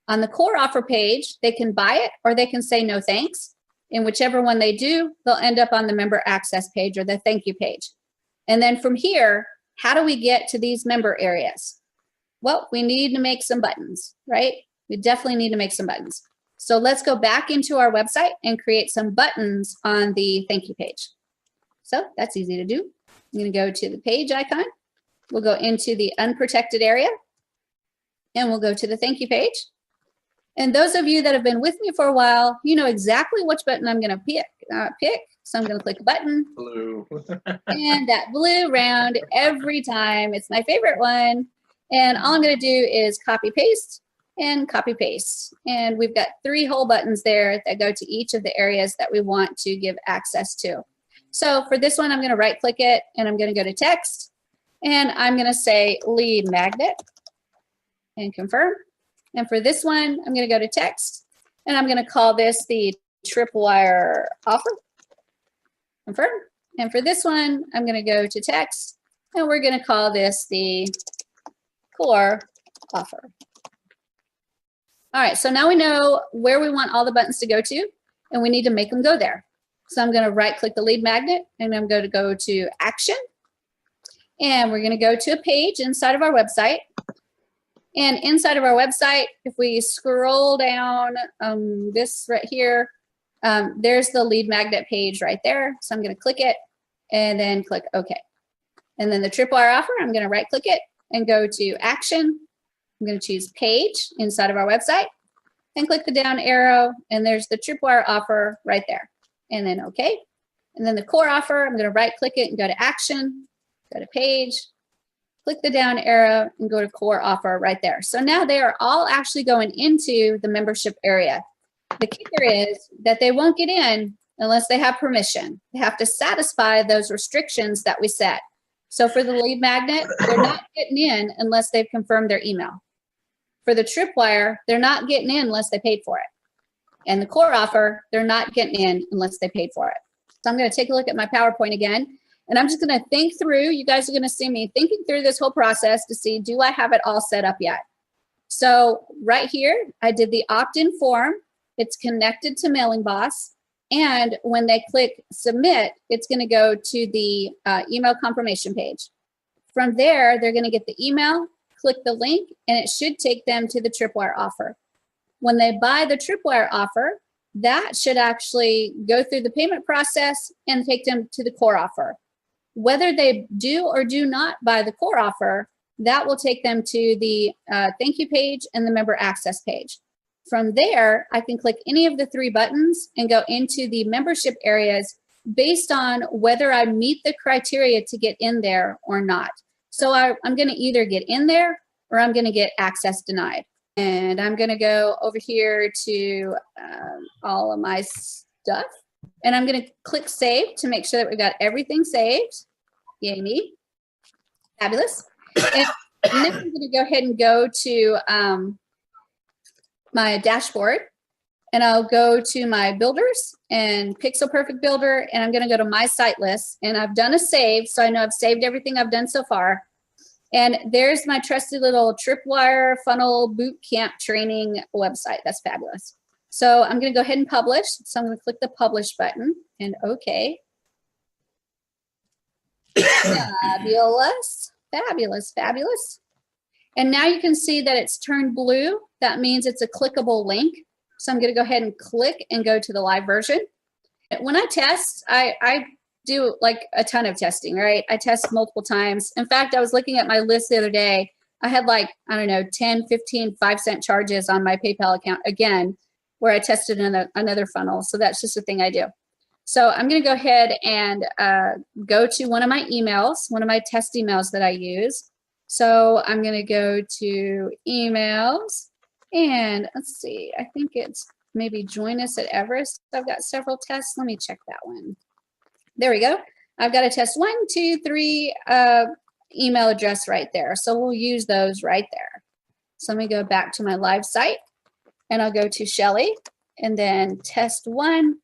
On the core offer page, they can buy it or they can say no thanks. And whichever one they do, they'll end up on the member access page or the thank you page. And then from here, how do we get to these member areas? Well, we need to make some buttons, right? We definitely need to make some buttons. So let's go back into our website and create some buttons on the thank you page. So that's easy to do. I'm going to go to the page icon. We'll go into the unprotected area and we'll go to the thank you page. And those of you that have been with me for a while, you know exactly which button I'm going to pick. So I'm going to click a button. Blue. And that blue round every time. It's my favorite one. And all I'm going to do is copy paste and copy paste. And we've got 3 whole buttons there that go to each of the areas that we want to give access to. So for this one, I'm going to right click it and I'm going to go to text and I'm going to say lead magnet and confirm. And for this one, I'm going to go to text and I'm going to call this the Tripwire offer. Confirm. And for this one, I'm going to go to text and we're going to call this the core offer. All right, so now we know where we want all the buttons to go to and we need to make them go there. So I'm going to right click the lead magnet and I'm going to go to action. And we're going to go to a page inside of our website. And inside of our website, if we scroll down this right here, there's the lead magnet page right there. So I'm going to click it and then click OK. And then the Tripwire offer, I'm going to right click it and go to action. I'm going to choose page inside of our website and click the down arrow. And there's the Tripwire offer right there. And then OK. And then the core offer, I'm going to right click it and go to action, go to page, click the down arrow and go to core offer right there. So now they are all actually going into the membership area. The kicker is that they won't get in unless they have permission. They have to satisfy those restrictions that we set. So for the lead magnet, they're not getting in unless they've confirmed their email. For the Tripwire, they're not getting in unless they paid for it. And the core offer, they're not getting in unless they paid for it. So I'm going to take a look at my PowerPoint again. And I'm just going to think through, you guys are going to see me thinking through this whole process to see, do I have it all set up yet? So right here, I did the opt-in form. It's connected to Mailing Boss. And when they click submit, it's going to go to the email confirmation page. From there, they're going to get the email, click the link, and it should take them to the Tripwire offer. When they buy the Tripwire offer, that should actually go through the payment process and take them to the core offer. Whether they do or do not buy the core offer, that will take them to the thank you page and the member access page. From there, I can click any of the 3 buttons and go into the membership areas based on whether I meet the criteria to get in there or not. So I'm going to either get in there or I'm going to get access denied. And I'm going to go over here to all of my stuff. And I'm going to click save to make sure that we've got everything saved. Yay me. Fabulous. And then I'm going to go ahead and go to my dashboard. And I'll go to my builders and Pixel Perfect Builder. And I'm going to go to my site list. And I've done a save. So I know I've saved everything I've done so far. And there's my trusty little Tripwire Funnel Bootcamp training website. That's fabulous. So I'm going to go ahead and publish. So I'm going to click the publish button and OK. Fabulous, fabulous, fabulous. And now you can see that it's turned blue. That means it's a clickable link. So I'm going to go ahead and click and go to the live version. When I test, I do like a ton of testing, right? I test multiple times. In fact, I was looking at my list the other day. I had like, I don't know, 10, 15, 5-cent charges on my PayPal account again, where I tested another funnel. So that's just a thing I do. So I'm going to go ahead and go to one of my emails, one of my test emails that I use. So I'm going to go to emails and let's see, I think it's maybe join us at Everest. I've got several tests. Let me check that one. There we go. I've got a test 1, 2, 3 email address right there. So we'll use those right there. So let me go back to my live site and I'll go to Shelly and then test 1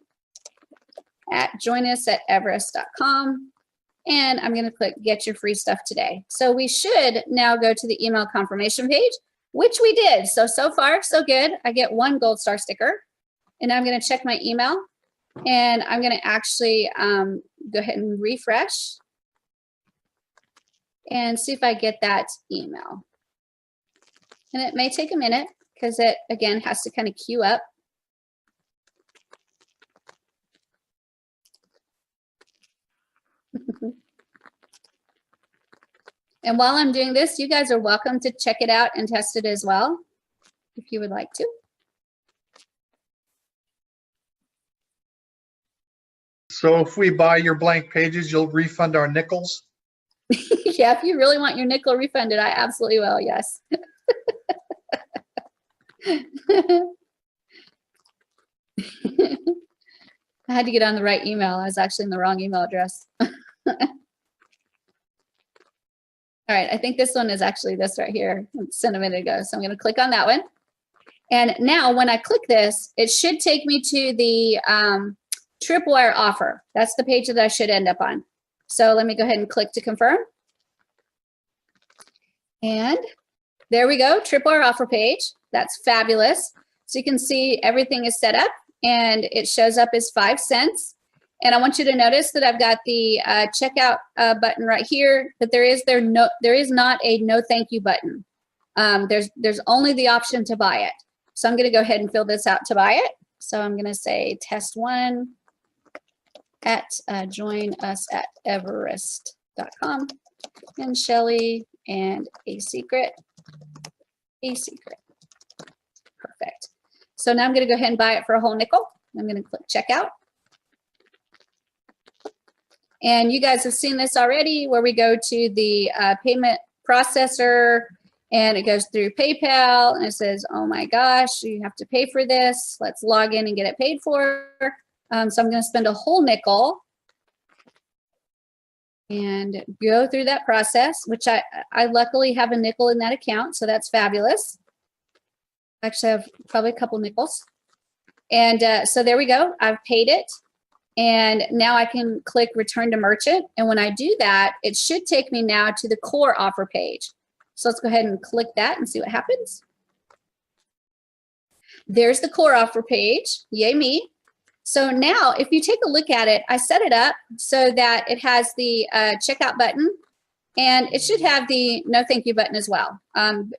at joinusateverest.com. And I'm going to click get your free stuff today. So we should now go to the email confirmation page which we did. So far, so good. I get 1 gold star sticker. And I'm going to check my email. And I'm going to actually go ahead and refresh and see if I get that email. And it may take a minute because it, again, has to kind of queue up. And while I'm doing this, you guys are welcome to check it out and test it as well, if you would like to. So if we buy your blank pages, you'll refund our nickels? Yeah, if you really want your nickel refunded, I absolutely will, yes. I had to get on the right email. I was actually in the wrong email address. All right, I think this one is actually this right here. Sent a minute ago. So I'm going to click on that one. And now when I click this, it should take me to the Tripwire offer. That's the page that I should end up on. So let me go ahead and click to confirm. And there we go, Tripwire offer page. That's fabulous. So you can see everything is set up and it shows up as 5 cents. And I want you to notice that I've got the checkout button right here, but there is not a no thank you button. There's only the option to buy it. So I'm going to go ahead and fill this out to buy it. So I'm going to say test 1 at join us at everest.com and Shelly and a secret. Perfect. So now I'm going to go ahead and buy it for a whole nickel. I'm going to click checkout. And you guys have seen this already where we go to the payment processor and it goes through PayPal and it says, oh my gosh, you have to pay for this. Let's log in and get it paid for. So I'm going to spend a whole nickel and go through that process, which I luckily have a nickel in that account. So that's fabulous. Actually, I have probably a couple nickels. And so there we go. I've paid it. And now I can click return to merchant. And when I do that, it should take me now to the core offer page. So let's go ahead and click that and see what happens. There's the core offer page. Yay me. So now if you take a look at it, I set it up so that it has the checkout button and it should have the no thank you button as well.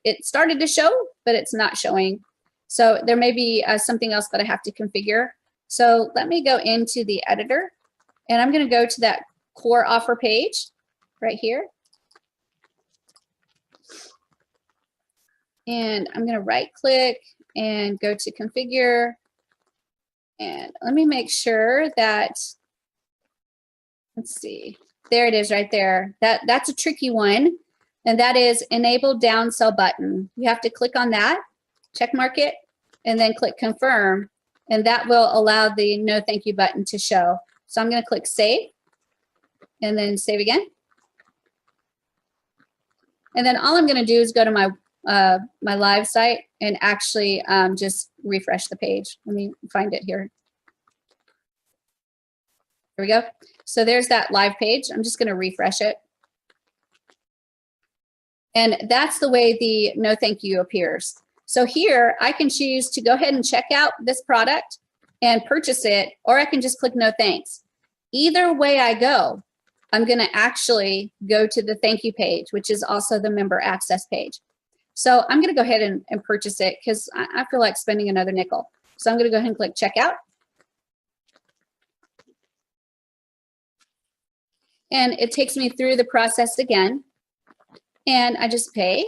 It started to show, but it's not showing. So there may be something else that I have to configure. So let me go into the editor and I'm going to go to that core offer page right here. And I'm going to right click and go to configure. And let me make sure that, let's see, there it is right there. That's a tricky one. And that is enable downsell button. You have to click on that, check mark it, and then click confirm. And that will allow the no thank you button to show. So I'm going to click save and then save again. And then all I'm going to do is go to my my live site and actually just refresh the page. Let me find it here. Here we go. So there's that live page. I'm just going to refresh it. And that's the way the no thank you appears. So here I can choose to go ahead and check out this product and purchase it, or I can just click no thanks. Either way I go, I'm going to actually go to the thank you page, which is also the member access page. So I'm going to go ahead and purchase it because I feel like spending another nickel. So I'm going to go ahead and click checkout. And it takes me through the process again. And I just pay.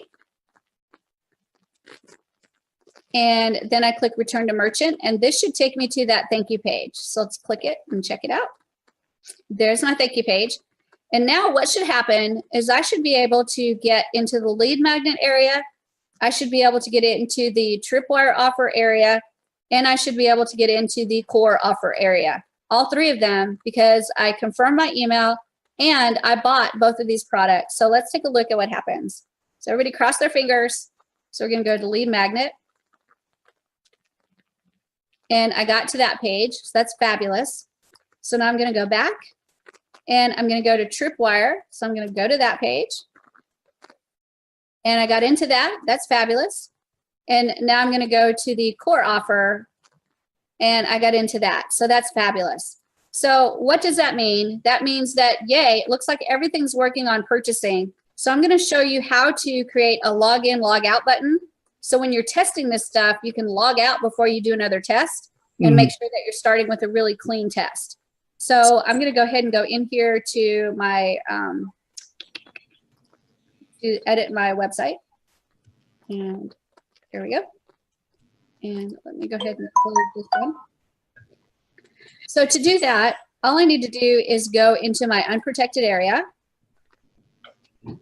And then I click return to merchant. And this should take me to that thank you page. So let's click it and check it out. There's my thank you page. And now what should happen is I should be able to get into the lead magnet area. I should be able to get into the Tripwire offer area. And I should be able to get into the core offer area. All three of them because I confirmed my email and I bought both of these products. So let's take a look at what happens. So everybody cross their fingers. So we're going to go to lead magnet. And I got to that page. So that's fabulous. So now I'm going to go back and I'm going to go to Tripwire. So I'm going to go to that page. And I got into that. That's fabulous. And now I'm going to go to the core offer, and I got into that. So that's fabulous. So what does that mean? That means that, yay, it looks like everything's working on purchasing. So I'm going to show you how to create a login, log out button. So when you're testing this stuff, you can log out before you do another test and make sure that you're starting with a really clean test. So I'm going to go ahead and go in here to my, to edit my website. And there we go. And let me go ahead and close this one. So to do that, all I need to do is go into my unprotected area.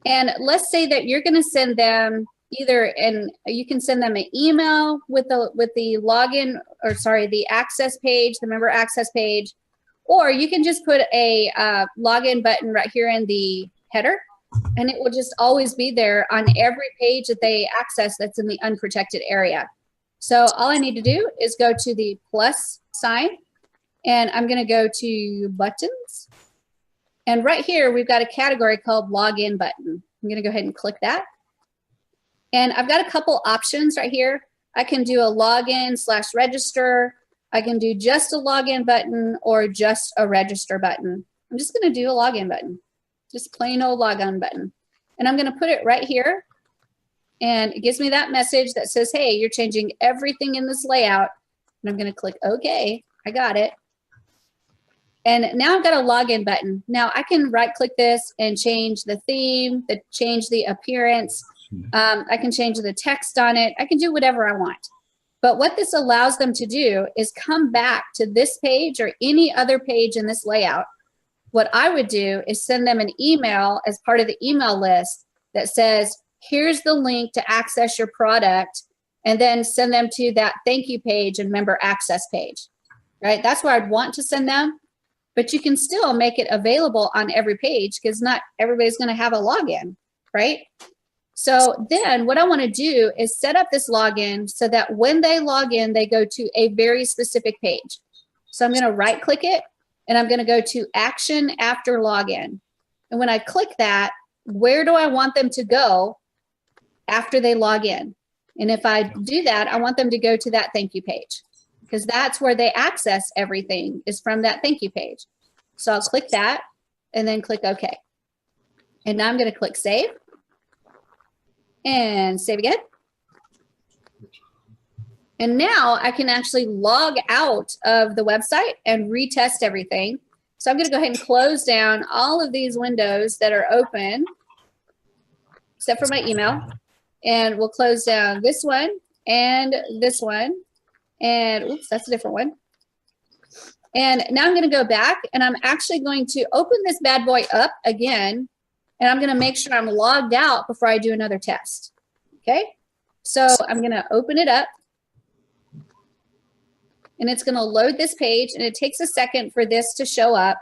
And let's say that you're going to send them either, and you can send them an email with the login, or sorry, the access page, the member access page, or you can just put a login button right here in the header, and it will just always be there on every page that they access that's in the unprotected area. So all I need to do is go to the plus sign, and I'm going to go to buttons. And right here, we've got a category called login button. I'm going to go ahead and click that. And I've got a couple options right here. I can do a login/register. I can do just a login button or just a register button. I'm just going to do a login button, just plain old login button. And I'm going to put it right here. And it gives me that message that says, hey, you're changing everything in this layout. And I'm going to click OK. I got it. And now I've got a login button. Now I can right click this and change the theme, change the appearance. I can change the text on it. I can do whatever I want. But what this allows them to do is come back to this page or any other page in this layout. What I would do is send them an email as part of the email list that says, here's the link to access your product, and then send them to that thank you page and member access page, right? That's where I'd want to send them. But you can still make it available on every page because not everybody's going to have a login, right? So then what I want to do is set up this login so that when they log in, they go to a very specific page. So I'm going to right click it, and I'm going to go to action after login. And when I click that, where do I want them to go after they log in? And if I do that, I want them to go to that thank you page, because that's where they access everything, is from that thank you page. So I'll click that and then click OK. And now I'm going to click save and save again. And now I can actually log out of the website and retest everything. So I'm going to go ahead and close down all of these windows that are open, except for my email. And we'll close down this one and this one. And oops, that's a different one. And now I'm going to go back, and I'm actually going to open this bad boy up again, and I'm going to make sure I'm logged out before I do another test. Okay, so I'm going to open it up, and it's going to load this page, and it takes a second for this to show up.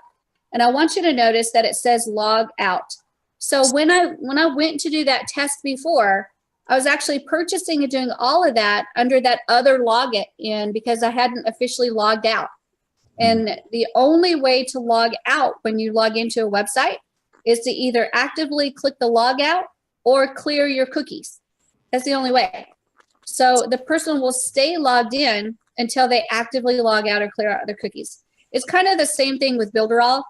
And I want you to notice that it says log out. So when I went to do that test before, I was actually purchasing and doing all of that under that other login because I hadn't officially logged out. And the only way to log out when you log into a website is to either actively click the log out or clear your cookies. That's the only way. So the person will stay logged in until they actively log out or clear out their cookies. It's kind of the same thing with Builderall.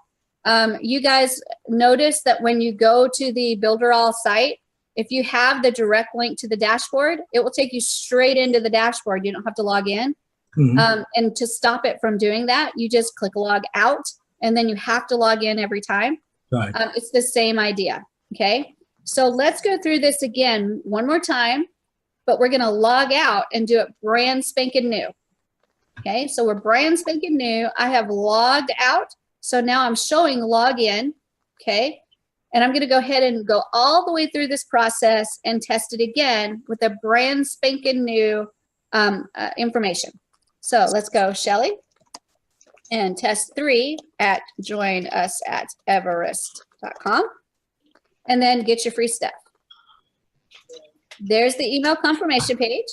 You guys notice that when you go to the Builderall site, if you have the direct link to the dashboard, it will take you straight into the dashboard. You don't have to log in. And to stop it from doing that, you just click log out, and then you have to log in every time. Right. It's the same idea. Okay. So let's go through this again one more time, but we're going to log out and do it brand spanking new. Okay. So we're brand spanking new. I have logged out. So now I'm showing login. Okay. And I'm going to go ahead and go all the way through this process and test it again with the brand spanking new information. So let's go, Shelly, and test 3 at joinusateverest.com, and then get your free stuff. There's the email confirmation page.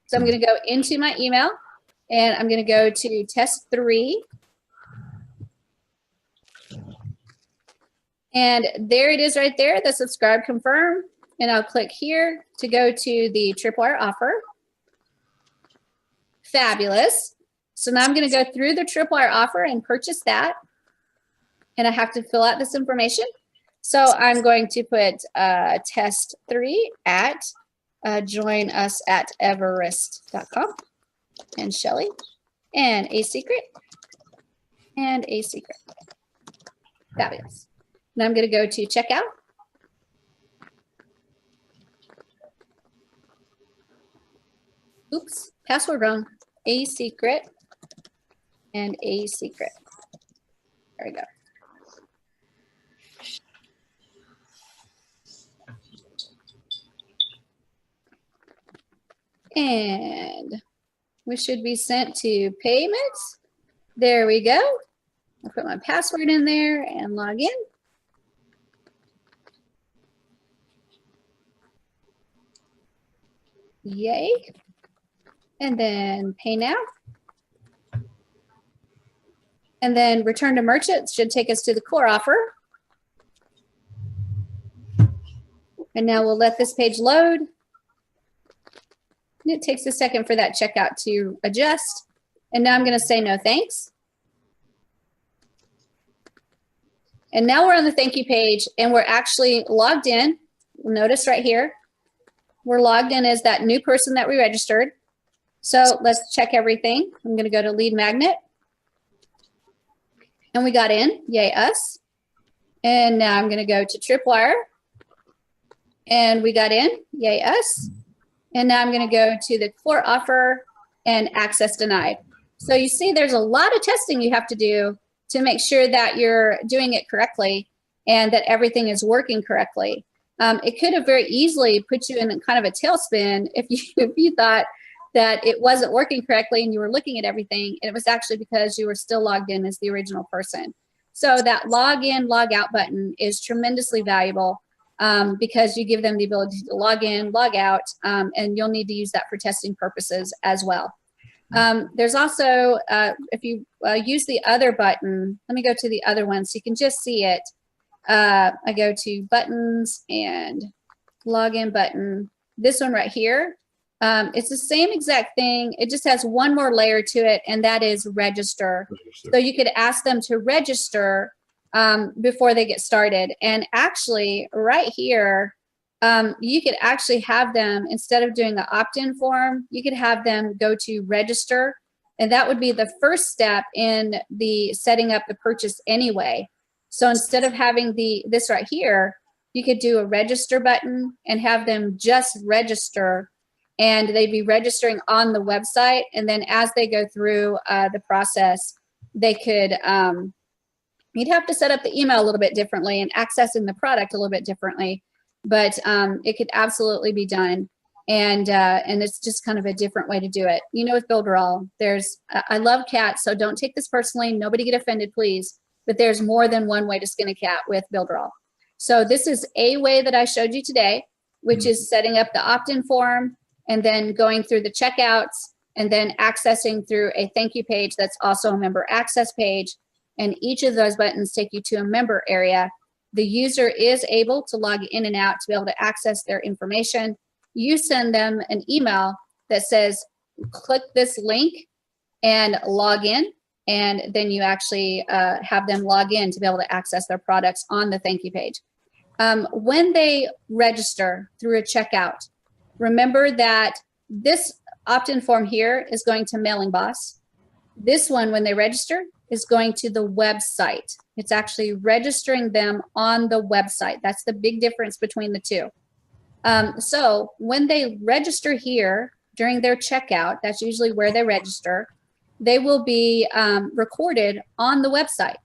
So I'm going to go into my email, and I'm going to go to test 3. And there it is right there, the subscribe confirm. And I'll click here to go to the Tripwire offer. Fabulous. So now I'm going to go through the Tripwire offer and purchase that. And I have to fill out this information. So I'm going to put test 3 at join us at everest.com and Shelly and a secret and a secret. Fabulous. Now I'm going to go to checkout. Oops, password wrong. A secret and a secret. There we go. And we should be sent to payments. There we go. I'll put my password in there and log in. Yay. And then pay now. And then return to merchant should take us to the core offer. And now we'll let this page load. And it takes a second for that checkout to adjust. And now I'm going to say no thanks. And now we're on the thank you page and we're actually logged in. Notice right here, we're logged in as that new person that we registered. So let's check everything. I'm going to go to lead magnet. And we got in, yay us. And now I'm going to go to Tripwire. And we got in, yay us. And now I'm going to go to the core offer and access denied. So you see there's a lot of testing you have to do to make sure that you're doing it correctly and that everything is working correctly. It could have very easily put you in kind of a tailspin if you thought that it wasn't working correctly and you were looking at everything, and it was actually because you were still logged in as the original person. So that log in, log out button is tremendously valuable because you give them the ability to log in, log out, and you'll need to use that for testing purposes as well. There's also, if you use the other button, let me go to the other one so you can just see it. I go to buttons and login button. This one right here. It's the same exact thing. It just has one more layer to it, and that is register. So you could ask them to register before they get started. And actually, right here, you could actually have them, instead of doing the opt-in form, you could have them go to register. And that would be the first step in the setting up the purchase anyway. So instead of having this right here, you could do a register button and have them just register, and they'd be registering on the website. And then as they go through the process, they could, you'd have to set up the email a little bit differently and accessing the product a little bit differently, but it could absolutely be done. And it's just kind of a different way to do it. You know, with Builderall, I love cats, so don't take this personally. Nobody get offended, please. But there's more than one way to skin a cat with Builderall. So this is a way that I showed you today, which is setting up the opt-in form and then going through the checkouts and then accessing through a thank you page that's also a member access page. And each of those buttons take you to a member area. The user is able to log in and out to be able to access their information. You send them an email that says, click this link and log in. And then you actually have them log in to be able to access their products on the thank you page. When they register through a checkout, remember that this opt-in form here is going to Mailing Boss. This one, when they register, is going to the website. It's actually registering them on the website. That's the big difference between the two. So when they register here during their checkout, that's usually where they register, they will be recorded on the website.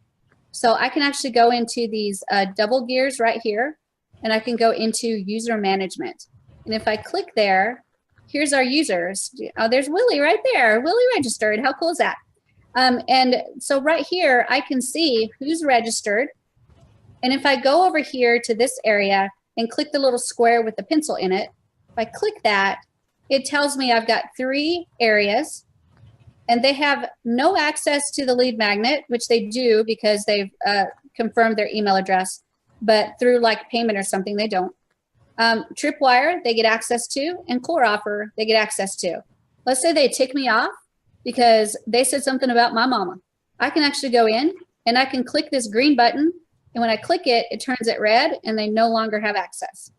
So I can actually go into these double gears right here, and I can go into user management. And if I click there, here's our users. Oh, there's Willie right there. Willie registered. How cool is that? And so right here, I can see who's registered. And if I go over here to this area and click the little square with the pencil in it, if I click that, it tells me I've got 3 areas. And they have no access to the lead magnet, which they do because they've confirmed their email address, but through like payment or something, they don't. Tripwire, they get access to, and core offer, they get access to. Let's say they tick me off because they said something about my mama. I can actually go in and I can click this green button, and when I click it, it turns it red and they no longer have access.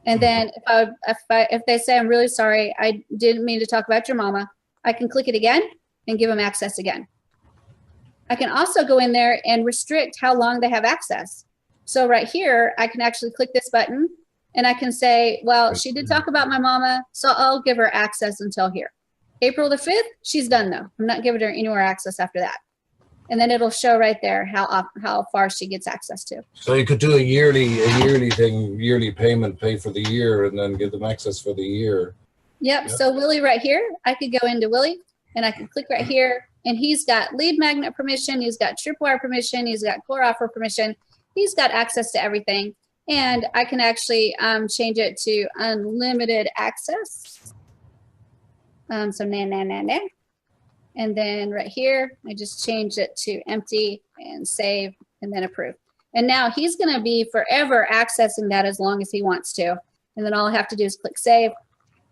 And then if they say, I'm really sorry, I didn't mean to talk about your mama, I can click it again and give them access again. I can also go in there and restrict how long they have access. So right here, I can actually click this button and I can say, well, she did talk about my mama, so I'll give her access until here. April the 5th, she's done though. I'm not giving her any more access after that. And then it'll show right there how far she gets access to. So you could do a yearly thing, yearly payment, pay for the year, and then give them access for the year. Yep. So Willie right here, I could go into Willie and I can click right here, and he's got lead magnet permission, he's got Tripwire permission, he's got core offer permission, he's got access to everything. And I can actually change it to unlimited access. So nah. And then right here, I just changed it to empty and save and then approve. And now he's gonna be forever accessing that as long as he wants to. And then all I have to do is click save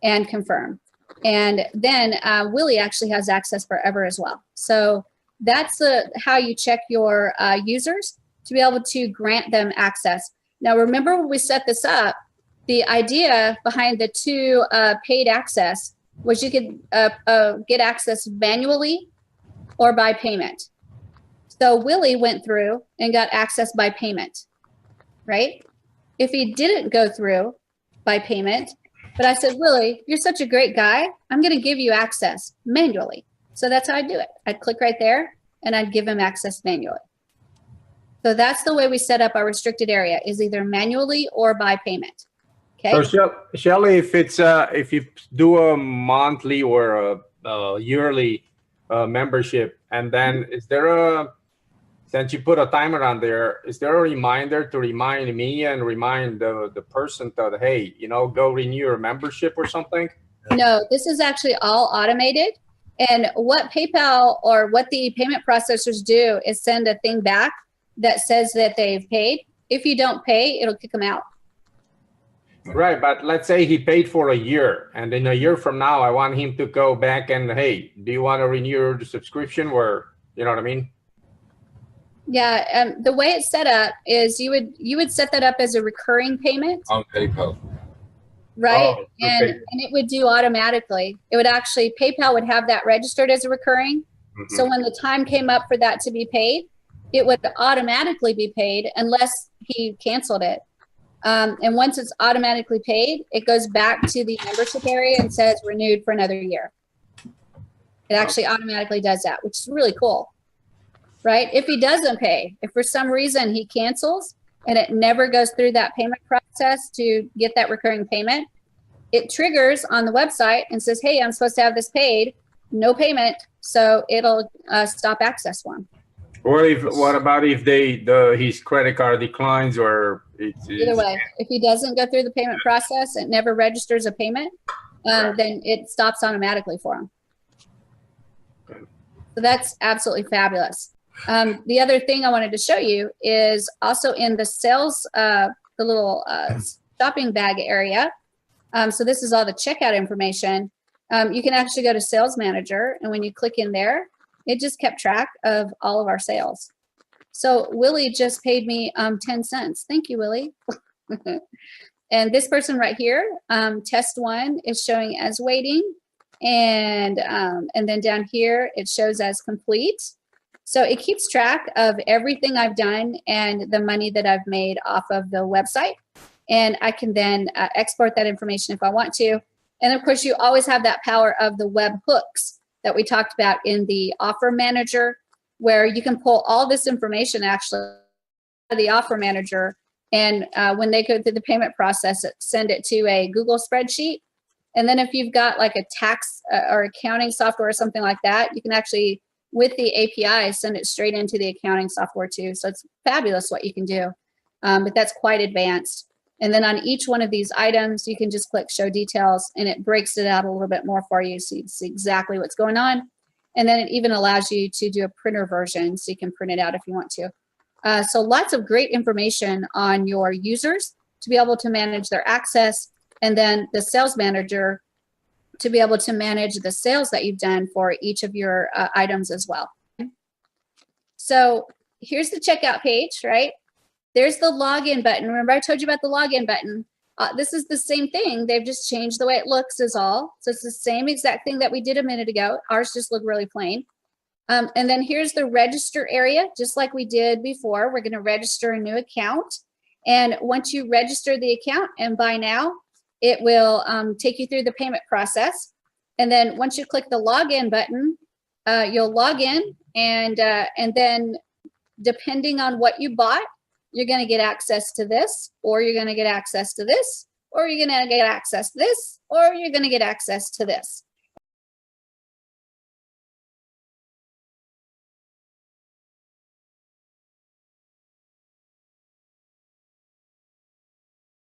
and confirm. And then Willie actually has access forever as well. So that's how you check your users to be able to grant them access. Now remember when we set this up, the idea behind the 2 paid access was you could get access manually or by payment. So Willie went through and got access by payment, right? If he didn't go through by payment, but I said, Willie, you're such a great guy, I'm gonna give you access manually. So that's how I do it. I'd click right there and I'd give him access manually. So that's the way we set up our restricted area, is either manually or by payment. Okay. So Shelly, if you do a monthly or a yearly membership, and then is there since you put a timer on there, is there a reminder to remind me and remind the person that, hey, go renew your membership or something? No, this is actually all automated. And what PayPal or what the payment processors do is send a thing back that says that they've paid. If you don't pay, it'll kick them out. Right, but let's say he paid for a year, and in a year from now, I want him to go back and, hey, do you want to renew the subscription? Or, you know what I mean? Yeah, the way it's set up is you would set that up as a recurring payment On PayPal. right? Oh, And okay. it would do automatically. It would actually, PayPal would have that registered as a recurring. Mm-hmm. So when the time came up for that to be paid, it would automatically be paid unless he canceled it. And once it's automatically paid, it goes back to the membership area and says renewed for another year. It actually automatically does that, which is really cool, right? If he doesn't pay, if for some reason he cancels and it never goes through that payment process to get that recurring payment, it triggers on the website and says, hey, I'm supposed to have this paid, no payment. So it'll stop access for him. What about if his credit card declines, or Either way, if he doesn't go through the payment process, it never registers a payment, then it stops automatically for him. So that's absolutely fabulous. The other thing I wanted to show you is also in the sales, the little shopping bag area. So this is all the checkout information. You can actually go to Sales Manager, and when you click in there, it just kept track of all of our sales. So Willie just paid me 10 cents. Thank you, Willie. And this person right here, test 1 is showing as waiting. And then down here, it shows as complete. So it keeps track of everything I've done and the money that I've made off of the website. And I can then export that information if I want to. And of course, you always have that power of the web hooks that we talked about in the offer manager, where you can pull all this information actually out of the offer manager. And when they go through the payment process, send it to a Google spreadsheet. And then if you've got like a tax or accounting software or something like that, you can actually, with the API, send it straight into the accounting software too. So it's fabulous what you can do, but that's quite advanced. And then on each one of these items, you can just click show details, and it breaks it out a little bit more for you so you can see exactly what's going on. And then it even allows you to do a printer version so you can print it out if you want to. So lots of great information on your users to be able to manage their access. And then the sales manager to be able to manage the sales that you've done for each of your items as well. So here's the checkout page, right? There's the login button. Remember I told you about the login button. This is the same thing. They've just changed the way it looks is all. So it's the same exact thing that we did a minute ago. Ours just looked really plain. And then here's the register area, just like we did before. We're going to register a new account. And once you register the account and buy now, it will take you through the payment process. And then once you click the login button, you'll log in, and then depending on what you bought, you're going to get access to this, or you're going to get access to this, or you're going to get access to this, or you're going to get access to this.